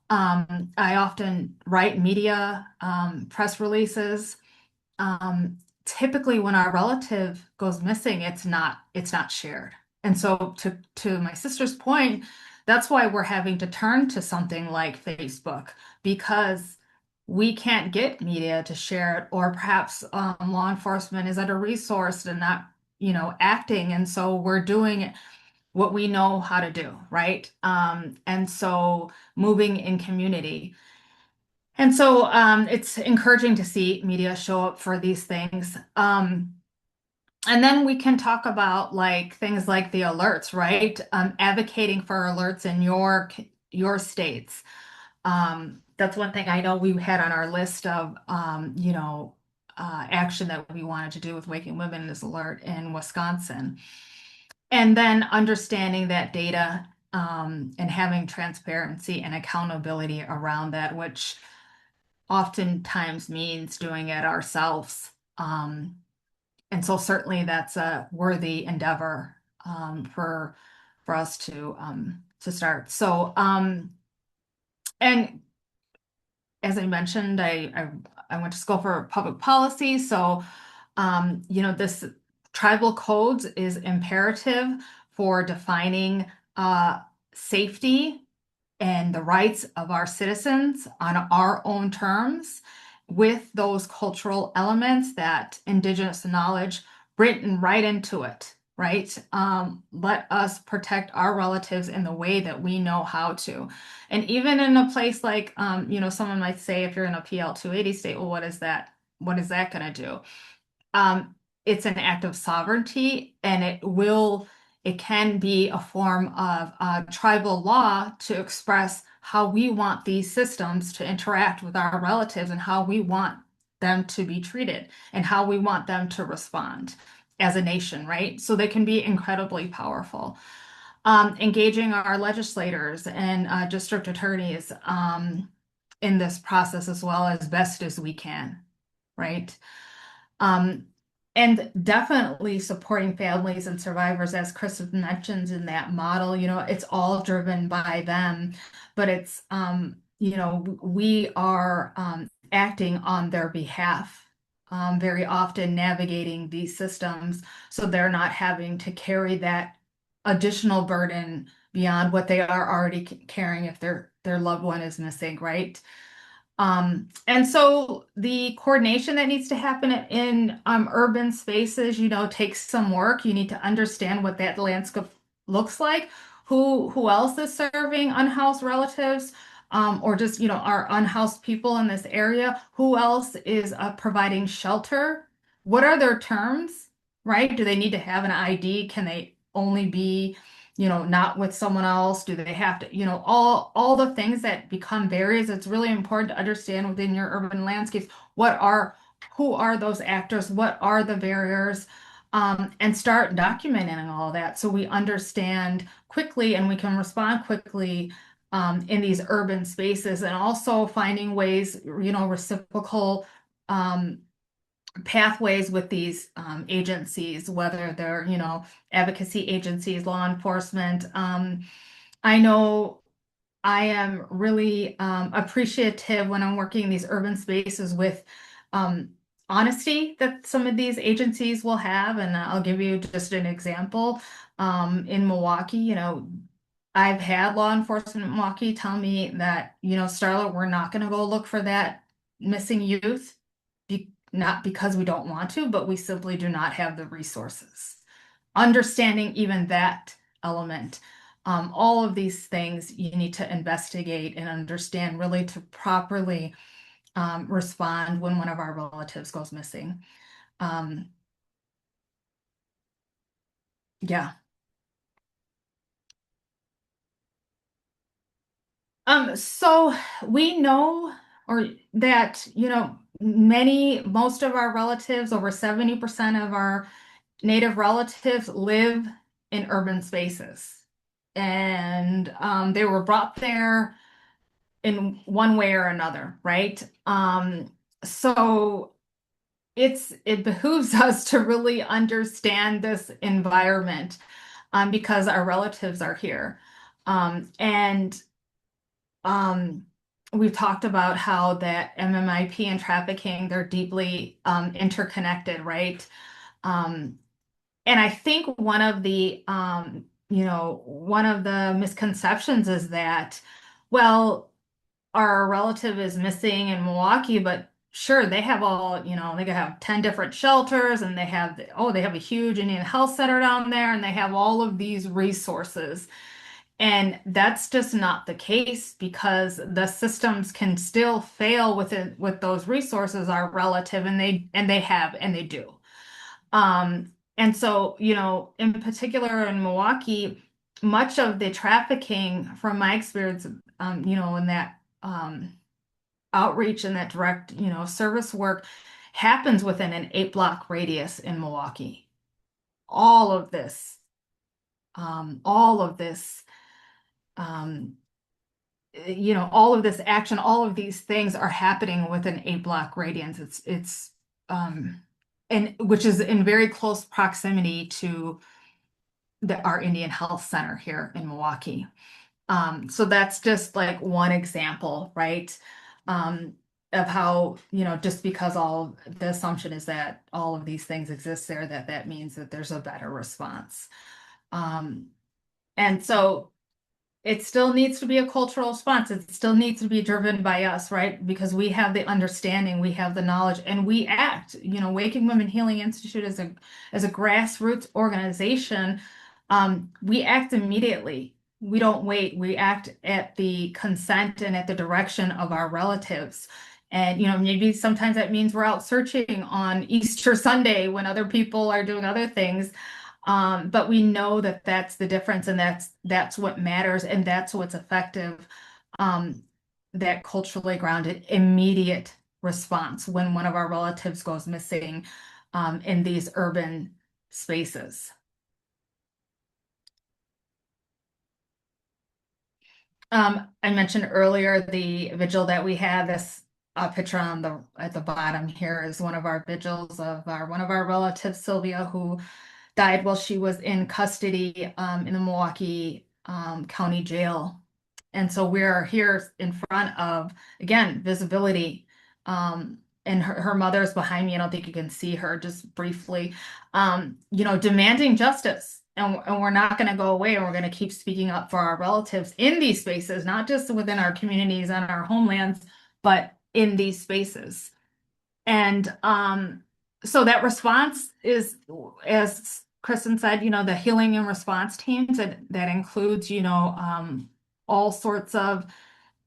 I often write media press releases typically when our relative goes missing, it's not shared. And so to my sister's point, that's why we're having to turn to something like Facebook, because we can't get media to share it, or perhaps law enforcement is under-resourced and not, acting. And so we're doing what we know how to do, right? And so moving in community. And so it's encouraging to see media show up for these things. And then we can talk about like things like the alerts, right? Advocating for alerts in your states. That's one thing I know we had on our list of action that we wanted to do with Waking Women is alert in Wisconsin. And then understanding that data and having transparency and accountability around that, which oftentimes means doing it ourselves. And so certainly that's a worthy endeavor for us to start. So and as I mentioned, I went to school for public policy, so this tribal codes is imperative for defining safety and the rights of our citizens on our own terms, with those cultural elements, that indigenous knowledge written right into it, right? Let us protect our relatives in the way that we know how to. And even in a place like, someone might say, if you're in a PL 280 state, well, what is that? What is that going to do? It's an act of sovereignty, and it can be a form of tribal law to express how we want these systems to interact with our relatives and how we want them to be treated and how we want them to respond as a nation, right? So they can be incredibly powerful. Engaging our legislators and district attorneys in this process as well as best as we can, right? Um, and definitely supporting families and survivors, as Kristin mentions in that model, it's all driven by them, but it's, we are acting on their behalf, very often navigating these systems so they're not having to carry that additional burden beyond what they are already carrying if their loved one is missing, right? And so the coordination that needs to happen in urban spaces, takes some work. You need to understand what that landscape looks like. Who else is serving unhoused relatives, or just, our unhoused people in this area? Who else is providing shelter? What are their terms, right? Do they need to have an ID? Can they only be not with someone else? Do they have to, all the things that become barriers? It's really important to understand within your urban landscapes, who are those actors? What are the barriers? And start documenting all of that so we understand quickly and we can respond quickly in these urban spaces, and also finding ways, reciprocal pathways with these agencies, whether they're, advocacy agencies, law enforcement. I know I am really appreciative when I'm working in these urban spaces with honesty that some of these agencies will have. And I'll give you just an example. In Milwaukee, I've had law enforcement in Milwaukee tell me that, Starla, we're not going to go look for that missing youth. Not because we don't want to, but we simply do not have the resources. Understanding even that element, all of these things you need to investigate and understand really to properly respond when one of our relatives goes missing. Yeah. So we know that, most of our relatives, over 70% of our Native relatives live in urban spaces. And they were brought there in one way or another, right? So it behooves us to really understand this environment because our relatives are here. And we've talked about how that MMIP and trafficking, they're deeply interconnected, right? Um, and I think one of the misconceptions is that, well, our relative is missing in Milwaukee, but sure, they have they have 10 different shelters and they have a huge Indian health center down there and they have all of these resources. And that's just not the case because the systems can still fail with those resources are relative and they do. And so, in particular in Milwaukee, much of the trafficking from my experience, in that outreach and that direct, service work happens within an 8 block radius in Milwaukee. All of this, all of this, um, all of this action, all of these things are happening within 8 block radius. Um, and which is in very close proximity to our Indian Health Center here in Milwaukee. So that's just like one example, right? Um, of how, just because the assumption is that all of these things exist there, that means that there's a better response. And so it still needs to be a cultural response. It still needs to be driven by us, right? Because we have the understanding, we have the knowledge, and we act. Waking Women Healing Institute as a grassroots organization, we act immediately. We don't wait. We act at the consent and at the direction of our relatives. And maybe sometimes that means we're out searching on Easter Sunday when other people are doing other things. But we know that that's the difference and that's what matters and that's what's effective. That culturally grounded immediate response when one of our relatives goes missing in these urban spaces. I mentioned earlier the vigil that we had. This picture at the bottom here is one of our vigils of one of our relatives, Sylvia, who died while she was in custody in the Milwaukee County Jail. And so we're here in front of, again, visibility. And her mother's behind me. I don't think you can see her, just briefly, demanding justice. And we're not going to go away, and we're going to keep speaking up for our relatives in these spaces, not just within our communities and our homelands, but in these spaces. And so that response is, as Kristin said, the healing and response teams that includes, all sorts of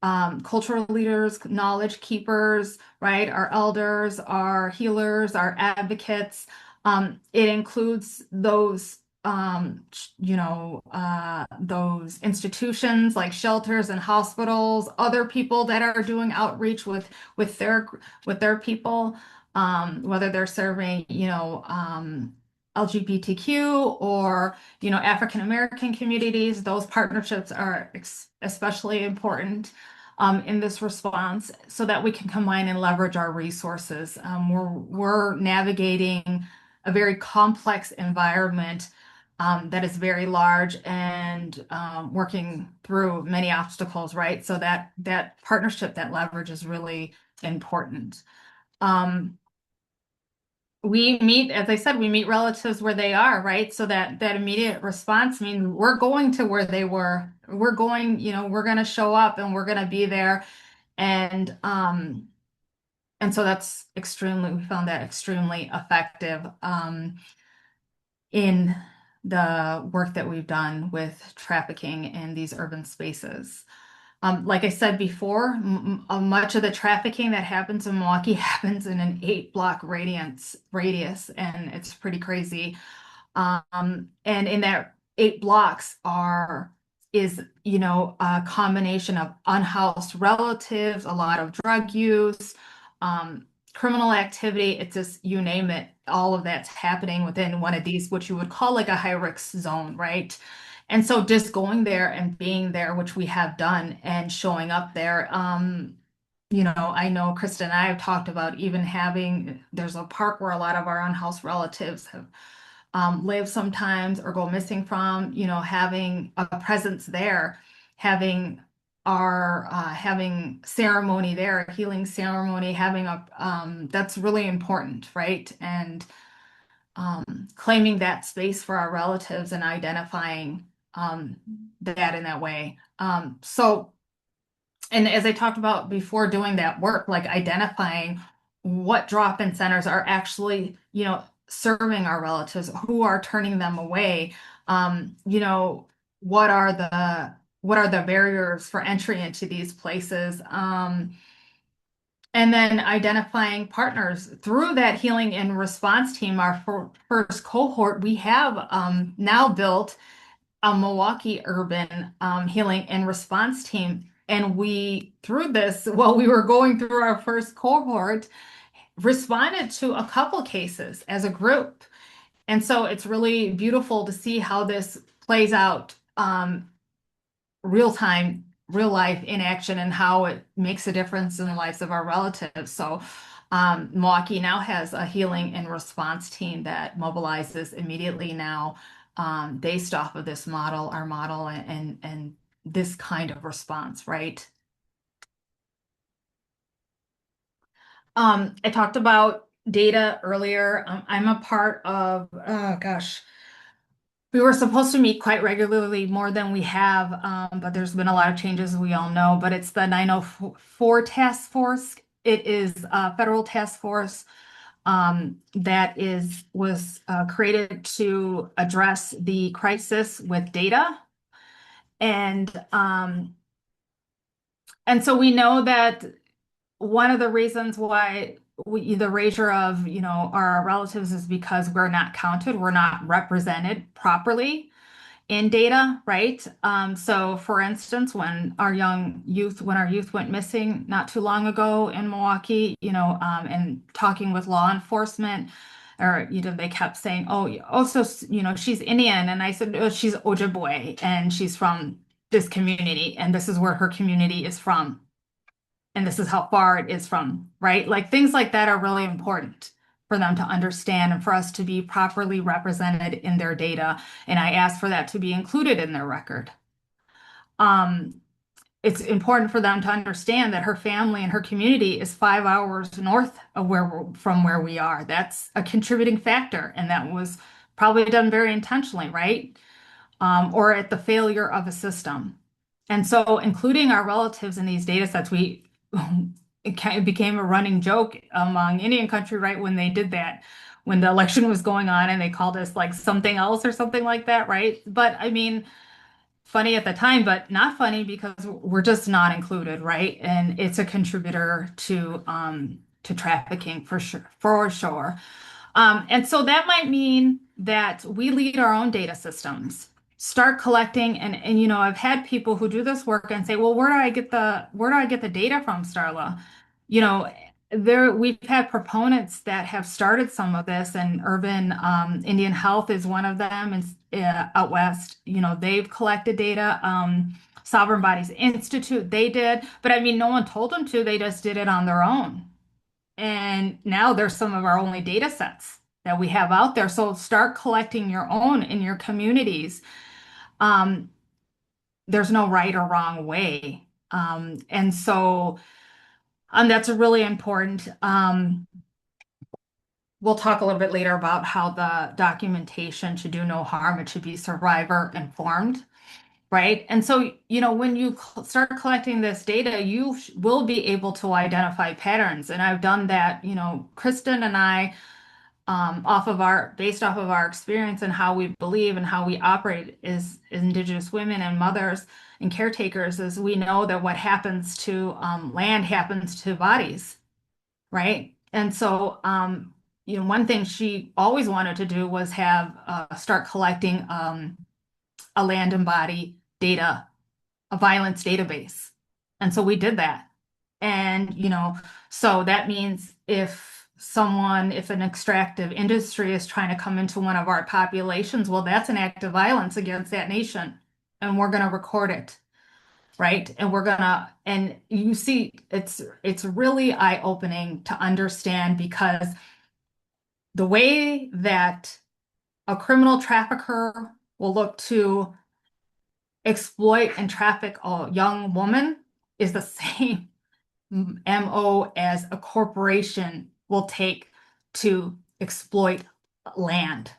cultural leaders, knowledge keepers, right? Our elders, our healers, our advocates. It includes those, those institutions like shelters and hospitals, other people that are doing outreach with their people, whether they're serving, LGBTQ or African American communities. Those partnerships are especially important in this response so that we can combine and leverage our resources. We're navigating a very complex environment that is very large and working through many obstacles, right? So that partnership, that leverage is really important. We meet, as I said, we meet relatives where they are, right? So that immediate response means we're going to where they were. We're going, we're going to show up and we're going to be there. And so we found that extremely effective in the work that we've done with trafficking in these urban spaces. Like I said before, much of the trafficking that happens in Milwaukee happens in an 8 block radius, and it's pretty crazy. And in that 8 blocks is a combination of unhoused relatives, a lot of drug use, criminal activity. It's just, you name it, all of that's happening within one of these, what you would call like a high risk zone, right? And so just going there and being there, which we have done, and showing up there. I know Kristin and I have talked about even there's a park where a lot of our unhoused relatives have live sometimes or go missing from, having a presence there, having are having ceremony there, a healing ceremony, having that's really important, right? And claiming that space for our relatives and identifying that in that way. And as I talked about before doing that work, like identifying what drop-in centers are actually, serving our relatives, who are turning them away, you know, what are the barriers for entry into these places? And then identifying partners through that healing and response team, our first cohort, we have now built a Milwaukee urban healing and response team. And we, through this, while we were going through our first cohort, responded to a couple cases as a group. And so it's really beautiful to see how this plays out real time, real life in action, and how it makes a difference in the lives of our relatives. So Milwaukee now has a healing and response team that mobilizes immediately now, based off of this model, our model, and this kind of response, right? I talked about data earlier. I'm a part of, oh gosh, we were supposed to meet quite regularly, more than we have, but there's been a lot of changes, we all know. But it's the 904 task force. It is a federal task force that was created to address the crisis with data. And so we know that one of the reasons why the erasure of, our relatives is because we're not counted, we're not represented properly in data, right? So for instance, when our youth went missing not too long ago in Milwaukee, and talking with law enforcement, or, they kept saying, oh, so, she's Indian. And I said, oh, she's Ojibwe and she's from this community and this is where her community is from. And this is how far it is from, right? Like things like that are really important for them to understand and for us to be properly represented in their data. And I asked for that to be included in their record. It's important for them to understand that her family and her community is 5 hours north of from where we are. That's a contributing factor, and that was probably done very intentionally, right? Or at the failure of a system. And so including our relatives in these data sets, it became a running joke among Indian country, right? When they did that, when the election was going on and they called us like something else or something like that, right? But I mean, funny at the time, but not funny because we're just not included, right? And it's a contributor to trafficking for sure, for sure. And so that might mean that we lead our own data systems, start collecting, and I've had people who do this work and say, well, where do I get the data from, Starla? We've had proponents that have started some of this, and Urban Indian Health is one of them, and out west, they've collected data. Sovereign Bodies Institute, they did, but I mean, no one told them to, they just did it on their own. And now there's some of our only data sets that we have out there. So start collecting your own in your communities. There's no right or wrong way. And so that's really important. We'll talk a little bit later about how the documentation should do no harm. It should be survivor informed. Right. And so, when you start collecting this data, you will be able to identify patterns. And I've done that, Kristin and I, based off of our experience and how we believe and how we operate as Indigenous women and mothers and caretakers, is we know that what happens to land happens to bodies. Right. And so, one thing she always wanted to do was start collecting a land and body data, a violence database. And so we did that. And, so that means if an extractive industry is trying to come into one of our populations, well, that's an act of violence against that nation. And we're going to record it. Right. And you see, it's really eye-opening to understand, because the way that a criminal trafficker will look to exploit and traffic a young woman is the same MO as a corporation will take to exploit land.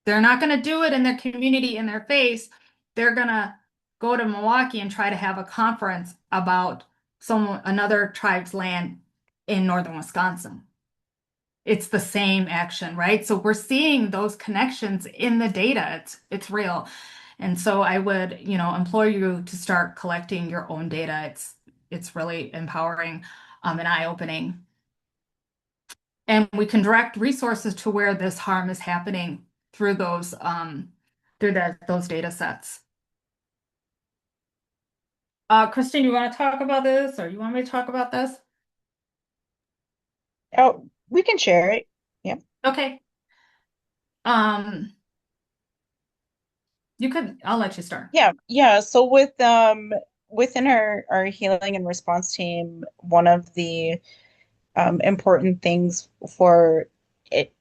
They're not going to do it in their community, in their face. They're going to go to Milwaukee and try to have a conference about another tribe's land in northern Wisconsin. It's the same action, right? So we're seeing those connections in the data. It's real. And so I would, implore you to start collecting your own data. It's really empowering, and eye-opening. And we can direct resources to where this harm is happening through those those data sets. Kristin, you want to talk about this, or you want me to talk about this? Oh, we can share it. Yeah. Okay. I'll let you start. Yeah. So within our healing and response team, one of the important things it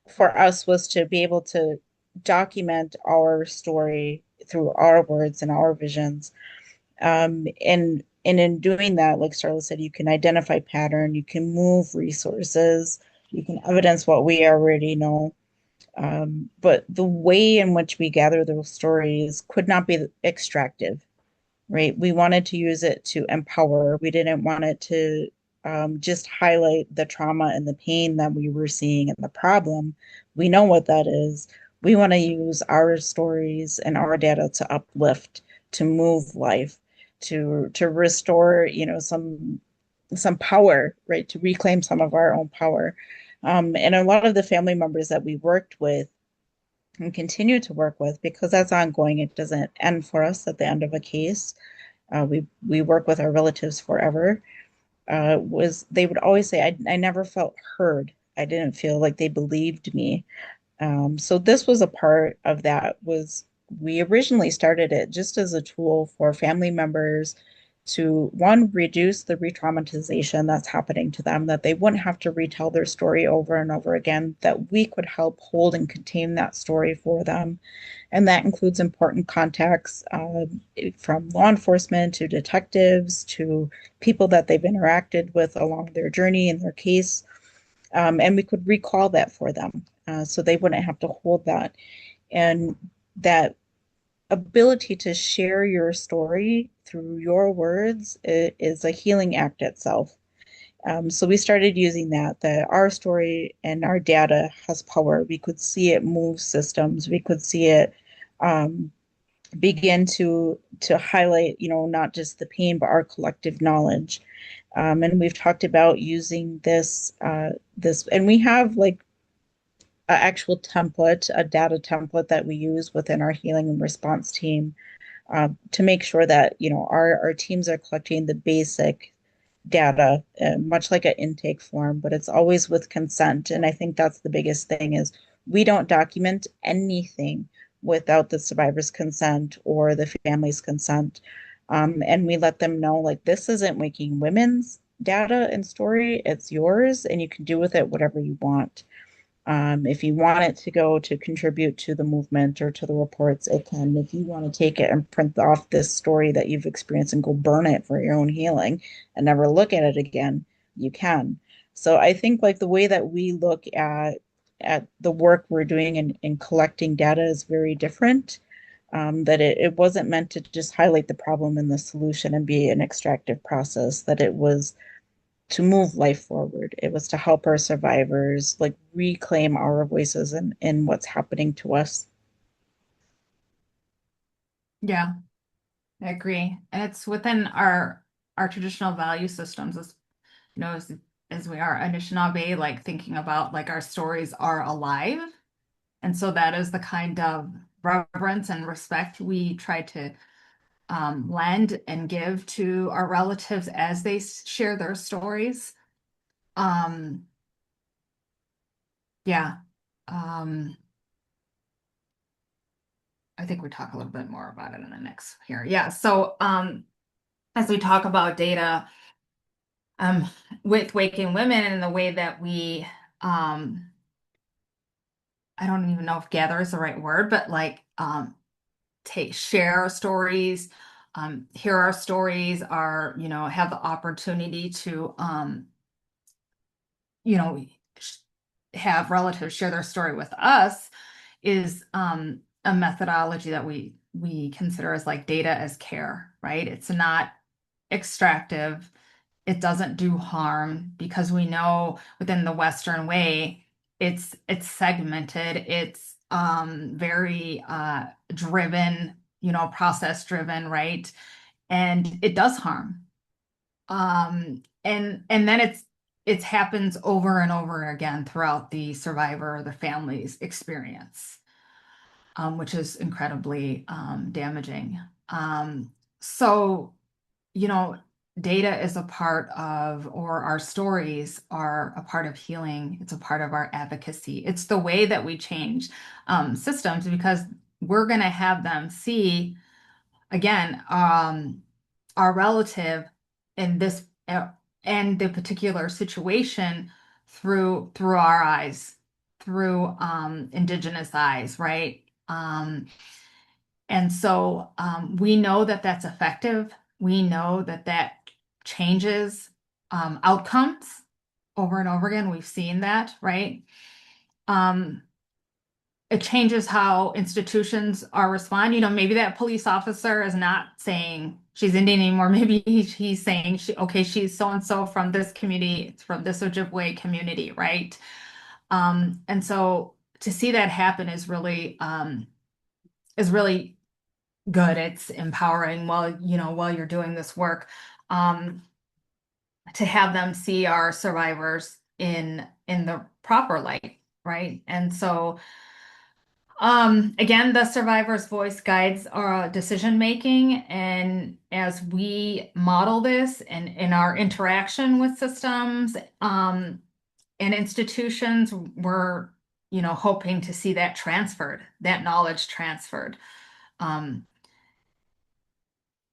for us was to be able to document our story through our words and our visions. And in doing that, like Starla said, you can identify pattern, you can move resources, you can evidence what we already know. But the way in which we gather those stories could not be extractive, right? We wanted to use it to empower. We didn't want it to just highlight the trauma and the pain that we were seeing and the problem. We know what that is. We want to use our stories and our data to uplift, to move life, to restore, some power, right? To reclaim some of our own power. And a lot of the family members that we worked with and continue to work with, because that's ongoing, it doesn't end for us at the end of a case. We work with our relatives forever. Was they would always say, I never felt heard. I didn't feel like they believed me. So this was a part of that. Was we originally started it just as a tool for family members to, one, reduce the re-traumatization that's happening to them, that they wouldn't have to retell their story over and over again, that we could help hold and contain that story for them. And that includes important contacts, from law enforcement to detectives to people that they've interacted with along their journey in their case. And we could recall that for them, so they wouldn't have to hold that. And that ability to share your story through your words is a healing act itself. So we started using that our story and our data has power. We could see it move systems. We could see it begin to highlight, not just the pain, but our collective knowledge. And we've talked about using this, and we have like an actual template, a data template that we use within our healing and response team, to make sure that, our teams are collecting the basic data, much like an intake form, but it's always with consent. And I think that's the biggest thing is we don't document anything without the survivor's consent or the family's consent. And we let them know, like, this isn't Waking Women's data and story, it's yours, and you can do with it whatever you want. If you want it to go to contribute to the movement or to the reports, it can. If you want to take it and print off this story that you've experienced and go burn it for your own healing and never look at it again, you can. So I think like the way that we look at the work we're doing in collecting data is very different. That it wasn't meant to just highlight the problem and the solution and be an extractive process, that it was to move life forward. It was to help our survivors like reclaim our voices in what's happening to us. Yeah, I agree. And it's within our traditional value systems as we are Anishinaabe, like thinking about like our stories are alive. And so that is the kind of reverence and respect we try to lend and give to our relatives as they share their stories. Um, yeah. Um, I think we talk a little bit more about it in the next here. Yeah. So as we talk about data with Waking Women and the way that we I don't even know if gather is the right word, but like share our stories, hear our stories, have the opportunity to, you know, have relatives share their story with us is a methodology that we consider as like data as care, right? It's not extractive. It doesn't do harm because we know within the Western way, it's segmented. It's very driven, process driven, right? And it does harm. And then it happens over and over again throughout the survivor or the family's experience, which is incredibly damaging. So, you know, data is a part of, or our stories are a part of healing. It's a part of our advocacy. It's the way that we change systems because we're going to have them see, again, our relative in this and the particular situation through our eyes, through indigenous eyes, right? And so we know that that's effective. We know that that changes outcomes over and over again. We've seen that, right? It changes how institutions are responding. Maybe that police officer is not saying she's Indian anymore. Maybe he's saying, okay, she's so-and-so from this community, from this Ojibwe community, right? And so to see that happen is really good. It's empowering while you're doing this work, to have them see our survivors in the proper light, right? And so again, the survivor's voice guides our decision making, and as we model this and in our interaction with systems and institutions, we're hoping to see that transferred, that knowledge transferred. And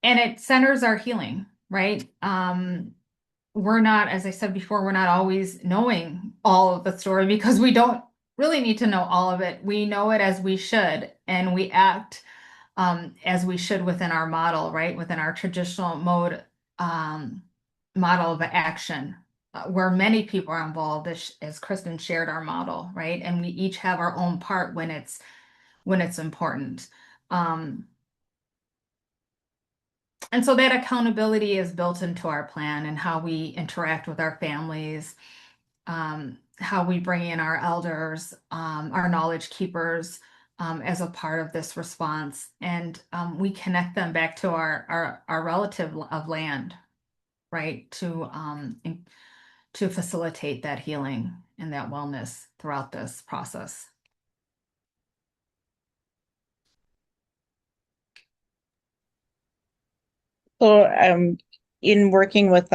it centers our healing, right? We're not, as I said before, we're not always knowing all of the story because we don't really need to know all of it. We know it as we should, and we act as we should within our model, right? Within our traditional model of action, where many people are involved, as Kristin shared our model, right? And we each have our own part when it's important. And so that accountability is built into our plan and how we interact with our families, how we bring in our elders, our knowledge keepers as a part of this response. And we connect them back to our relative of land, right? To facilitate that healing and that wellness throughout this process. So, in working with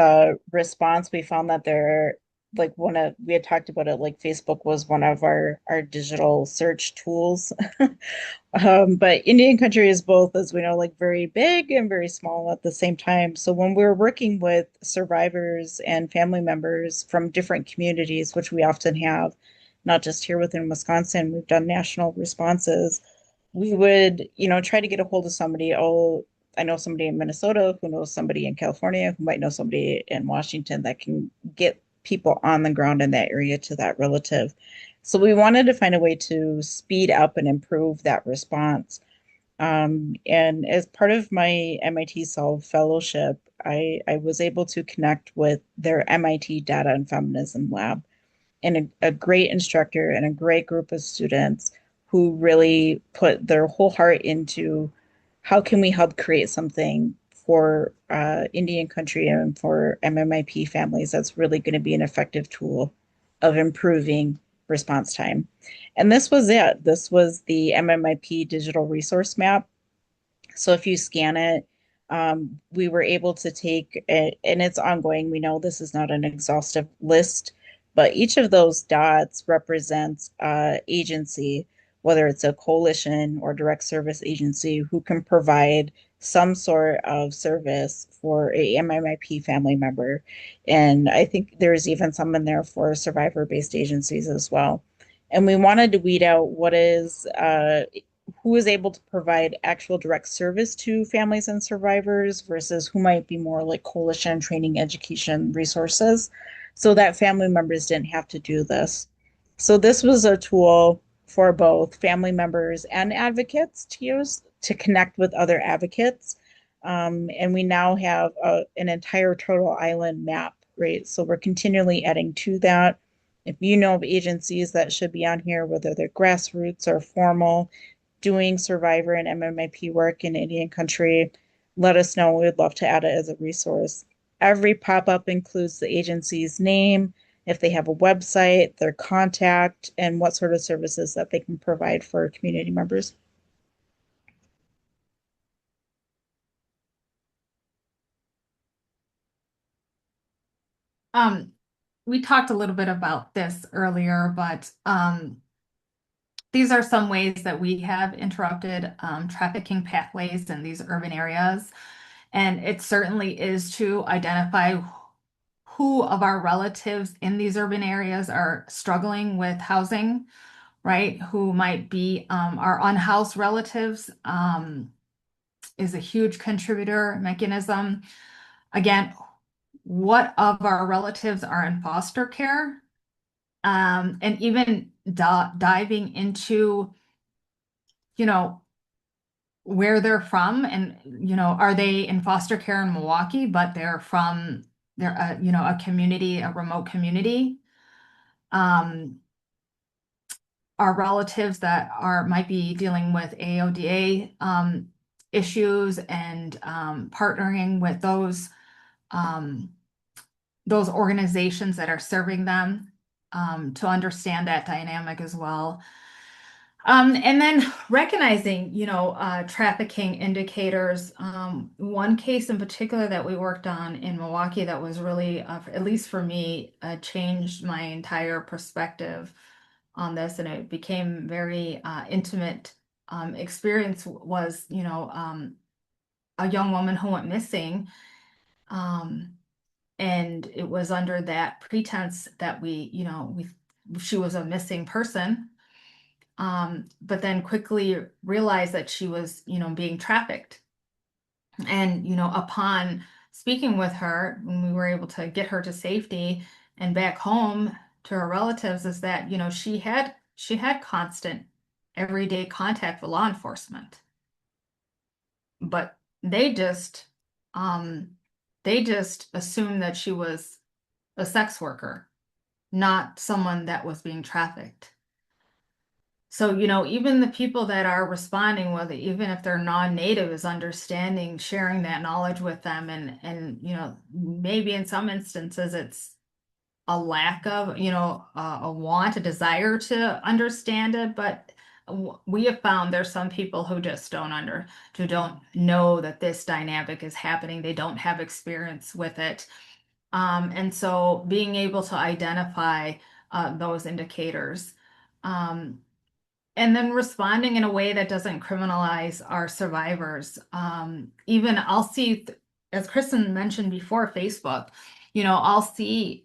response, we found that we had talked about it, like Facebook was one of our digital search tools. But Indian country is both, as we know, like very big and very small at the same time. So when we're working with survivors and family members from different communities, which we often have, not just here within Wisconsin, we've done national responses. We would, try to get a hold of somebody. Oh, I know somebody in Minnesota who knows somebody in California who might know somebody in Washington that can get people on the ground in that area to that relative. So we wanted to find a way to speed up and improve that response. And as part of my MIT Solve Fellowship, I was able to connect with their MIT Data and Feminism Lab and a great instructor and a great group of students who really put their whole heart into how can we help create something for Indian country and for MMIP families that's really going to be an effective tool of improving response time. And this was it. This was the MMIP digital resource map. So if you scan it, we were able to take it, and it's ongoing. We know this is not an exhaustive list, but each of those dots represents agency, whether it's a coalition or direct service agency who can provide some sort of service for a MMIP family member. And I think there's even some in there for survivor-based agencies as well. And we wanted to weed out what is who is able to provide actual direct service to families and survivors versus who might be more like coalition training education resources so that family members didn't have to do this. So this was a tool for both family members and advocates to use to connect with other advocates. And we now have an entire Turtle Island map, right? So we're continually adding to that. If you know of agencies that should be on here, whether they're grassroots or formal, doing survivor and MMIP work in Indian country, let us know. We would love to add it as a resource. Every pop-up includes the agency's name, if they have a website, their contact, and what sort of services that they can provide for community members. We talked a little bit about this earlier, but these are some ways that we have interrupted trafficking pathways in these urban areas. And it certainly is to identify who of our relatives in these urban areas are struggling with housing, right? Who might be our unhoused relatives is a huge contributor mechanism. Again, what of our relatives are in foster care? And even diving into, where they're from and, are they in foster care in Milwaukee, but they're, a community, a remote community. Our relatives that might be dealing with AODA issues and partnering with those organizations that are serving them to understand that dynamic as well. And then recognizing, trafficking indicators. One case in particular that we worked on in Milwaukee that was really, at least for me, changed my entire perspective on this, and it became very intimate experience was, a young woman who went missing. And it was under that pretense that she was a missing person. But then quickly realized that she was, being trafficked. And, upon speaking with her, when we were able to get her to safety and back home to her relatives, is that, she had constant everyday contact with law enforcement. But they just assumed that she was a sex worker, not someone that was being trafficked. So, even the people that are responding, whether even if they're non-native, is understanding, sharing that knowledge with them, and maybe in some instances it's a lack of, a want, a desire to understand it, but we have found there's some people who just who don't know that this dynamic is happening. They don't have experience with it. And so being able to identify those indicators. And then responding in a way that doesn't criminalize our survivors. Even I'll see, as Kristin mentioned before, Facebook, I'll see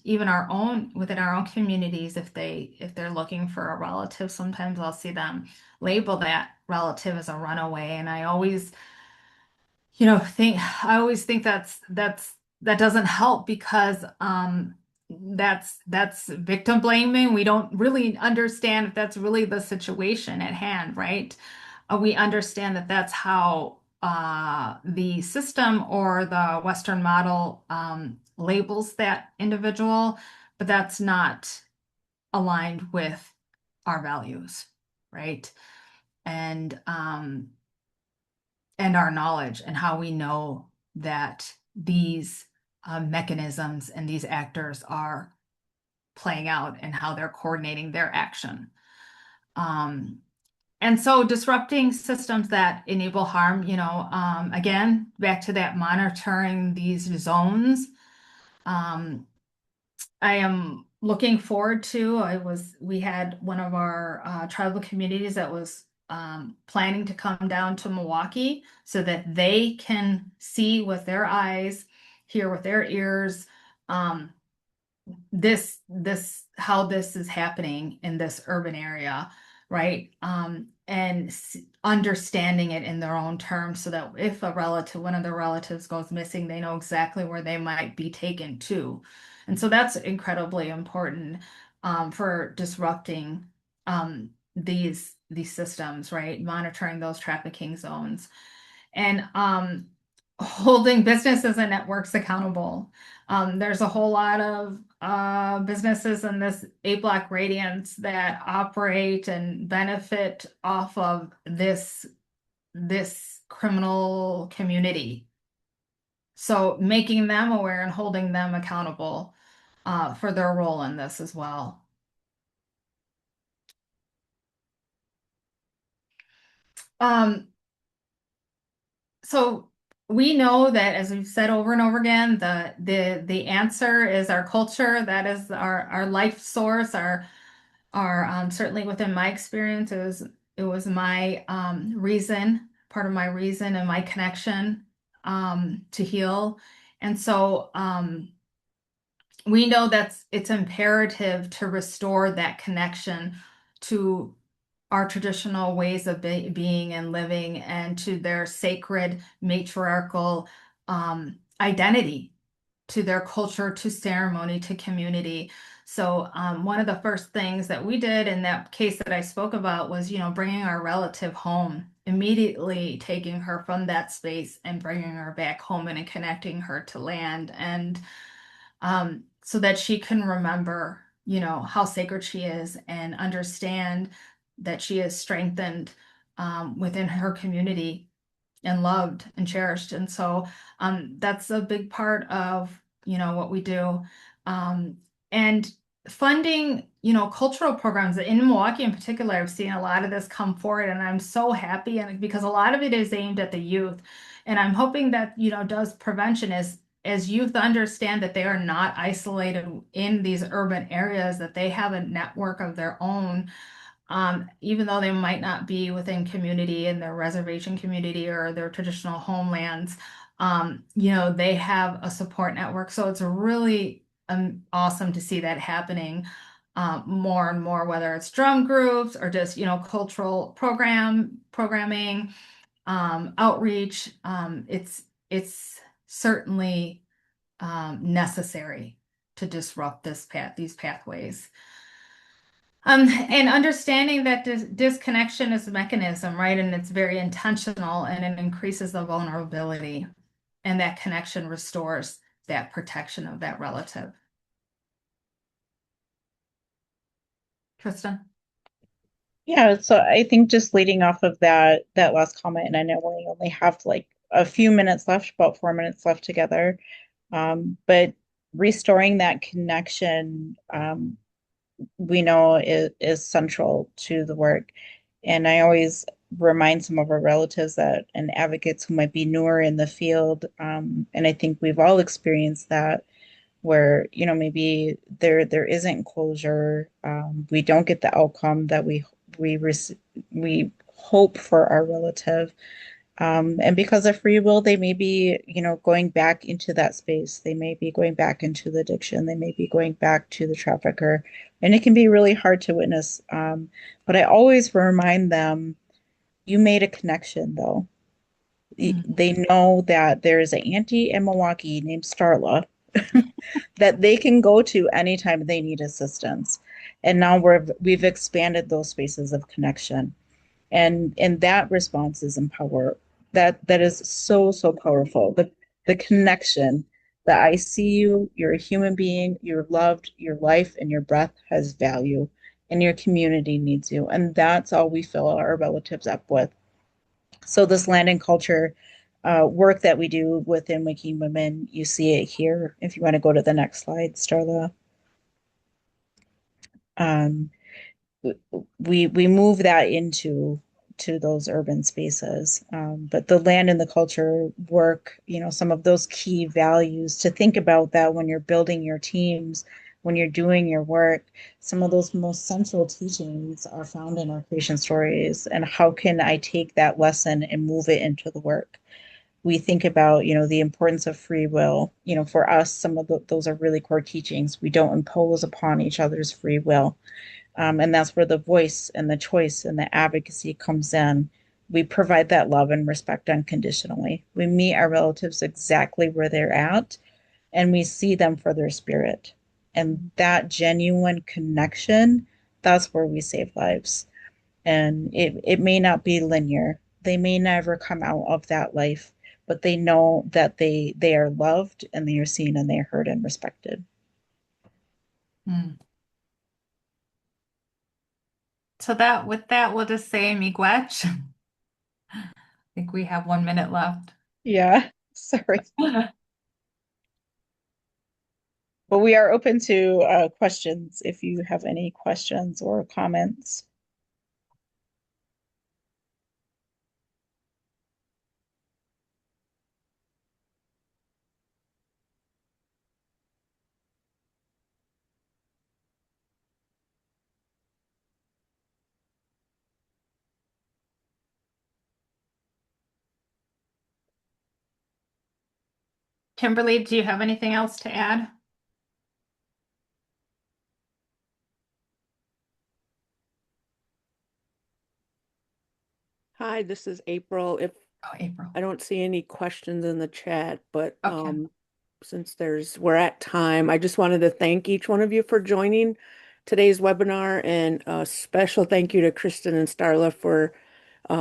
even within our own communities, if they're looking for a relative, sometimes I'll see them label that relative as a runaway. And I always think that doesn't help, because that's victim blaming. We don't really understand if that's really the situation at hand, right? We understand that that's how the system or the Western model labels that individual, but that's not aligned with our values, right? And our knowledge, and how we know that these mechanisms and these actors are playing out and how they're coordinating their action. And so disrupting systems that enable harm, again, back to that monitoring these zones. I am looking forward to, we had one of our tribal communities that was planning to come down to Milwaukee so that they can see with their eyes, hear with their ears, how this is happening in this urban area, right? and understanding it in their own terms so that if one of their relatives goes missing, they know exactly where they might be taken to. And so that's incredibly important for disrupting these systems, right? Monitoring those trafficking zones and holding businesses and networks accountable. There's a whole lot of businesses in this 8 block radius that operate and benefit off of this criminal community. So making them aware and holding them accountable for their role in this as well. So we know that, as we've said over and over again, the answer is our culture. That is our life source. Our certainly within my experience, it was my reason, part of my reason and my connection to heal. And so we know it's imperative to restore that connection to our traditional ways of being and living and to their sacred matriarchal identity, to their culture, to ceremony, to community. So one of the first things that we did in that case that I spoke about was, bringing our relative home, immediately taking her from that space and bringing her back home and connecting her to land. And so that she can remember, how sacred she is and understand that she is strengthened within her community and loved and cherished. And so that's a big part of, what we do. And funding, cultural programs in Milwaukee in particular, I've seen a lot of this come forward and I'm so happy and because a lot of it is aimed at the youth. And I'm hoping that, does prevention as youth understand that they are not isolated in these urban areas, that they have a network of their own, even though they might not be within community in their reservation community or their traditional homelands, they have a support network. So it's really awesome to see that happening more and more, whether it's drum groups or just, cultural programming, outreach. It's certainly necessary to disrupt these pathways. And understanding that disconnection is a mechanism, right? And it's very intentional and it increases the vulnerability, and that connection restores that protection of that relative. Kristin? Yeah, so I think just leading off of that last comment, and I know we only have like a few minutes left, about 4 minutes left together. But restoring that connection, we know is central to the work. And I always remind some of our relatives that and advocates who might be newer in the field, and I think we've all experienced that, where maybe there isn't closure, we don't get the outcome that we hope for our relative, and because of free will they may be going back into that space, they may be going back into the addiction, they may be going back to the trafficker, and it can be really hard to witness, but I always remind them, you made a connection though. They know that there is an auntie in Milwaukee named Starla that they can go to anytime they need assistance. And now we've expanded those spaces of connection. And that response is empower. That is so, so powerful. The connection that I see you, you're a human being, you're loved, your life and your breath has value, and your community needs you. And that's all we fill our relatives up with. So this land and culture work that we do within Waking Women, you see it here. If you want to go to the next slide, Starla. We move that into those urban spaces. But the land and the culture work, some of those key values to think about that when you're building your teams, when you're doing your work, some of those most central teachings are found in our creation stories. And how can I take that lesson and move it into the work? We think about, the importance of free will. For us, some of those are really core teachings. We don't impose upon each other's free will. And that's where the voice and the choice and the advocacy comes in. We provide that love and respect unconditionally. We meet our relatives exactly where they're at and we see them for their spirit. And that genuine connection, that's where we save lives. And it may not be linear. They may never come out of that life, but they know that they are loved and they are seen and they are heard and respected. Mm. So that with that, we'll just say miigwech. I think we have 1 minute left. Yeah, sorry. But we are open to questions if you have any questions or comments. Kimberly, do you have anything else to add? Hi, this is April. If Oh, April. I don't see any questions in the chat, but Okay. since we're at time, I just wanted to thank each one of you for joining today's webinar, and a special thank you to Kristin and Starla for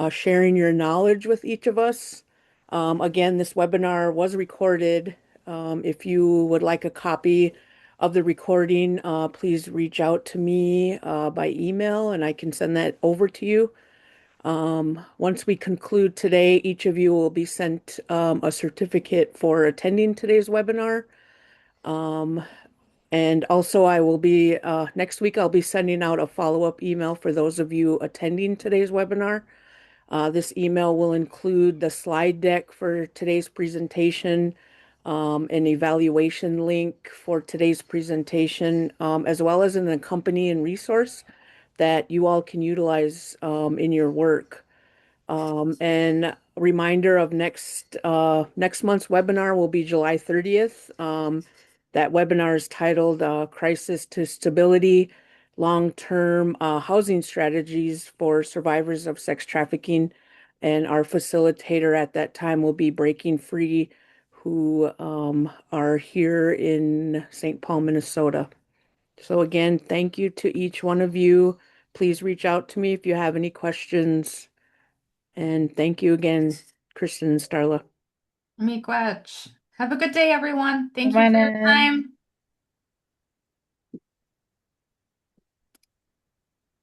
sharing your knowledge with each of us. Again, this webinar was recorded. If you would like a copy of the recording, please reach out to me by email and I can send that over to you. Once we conclude today, each of you will be sent a certificate for attending today's webinar. And also I will be, next week, I'll be sending out a follow-up email for those of you attending today's webinar. This email will include the slide deck for today's presentation, an evaluation link for today's presentation, as well as an accompanying resource that you all can utilize in your work. And reminder of next month's webinar will be July 30th. That webinar is titled Crisis to Stability, Long-Term Housing Strategies for Survivors of Sex Trafficking. And our facilitator at that time will be Breaking Free, who are here in St. Paul, Minnesota. So again, thank you to each one of you. Please reach out to me if you have any questions. And thank you again, Kristin and Starla. Miigwech. Have a good day, everyone. Thank you for your Come on in. time.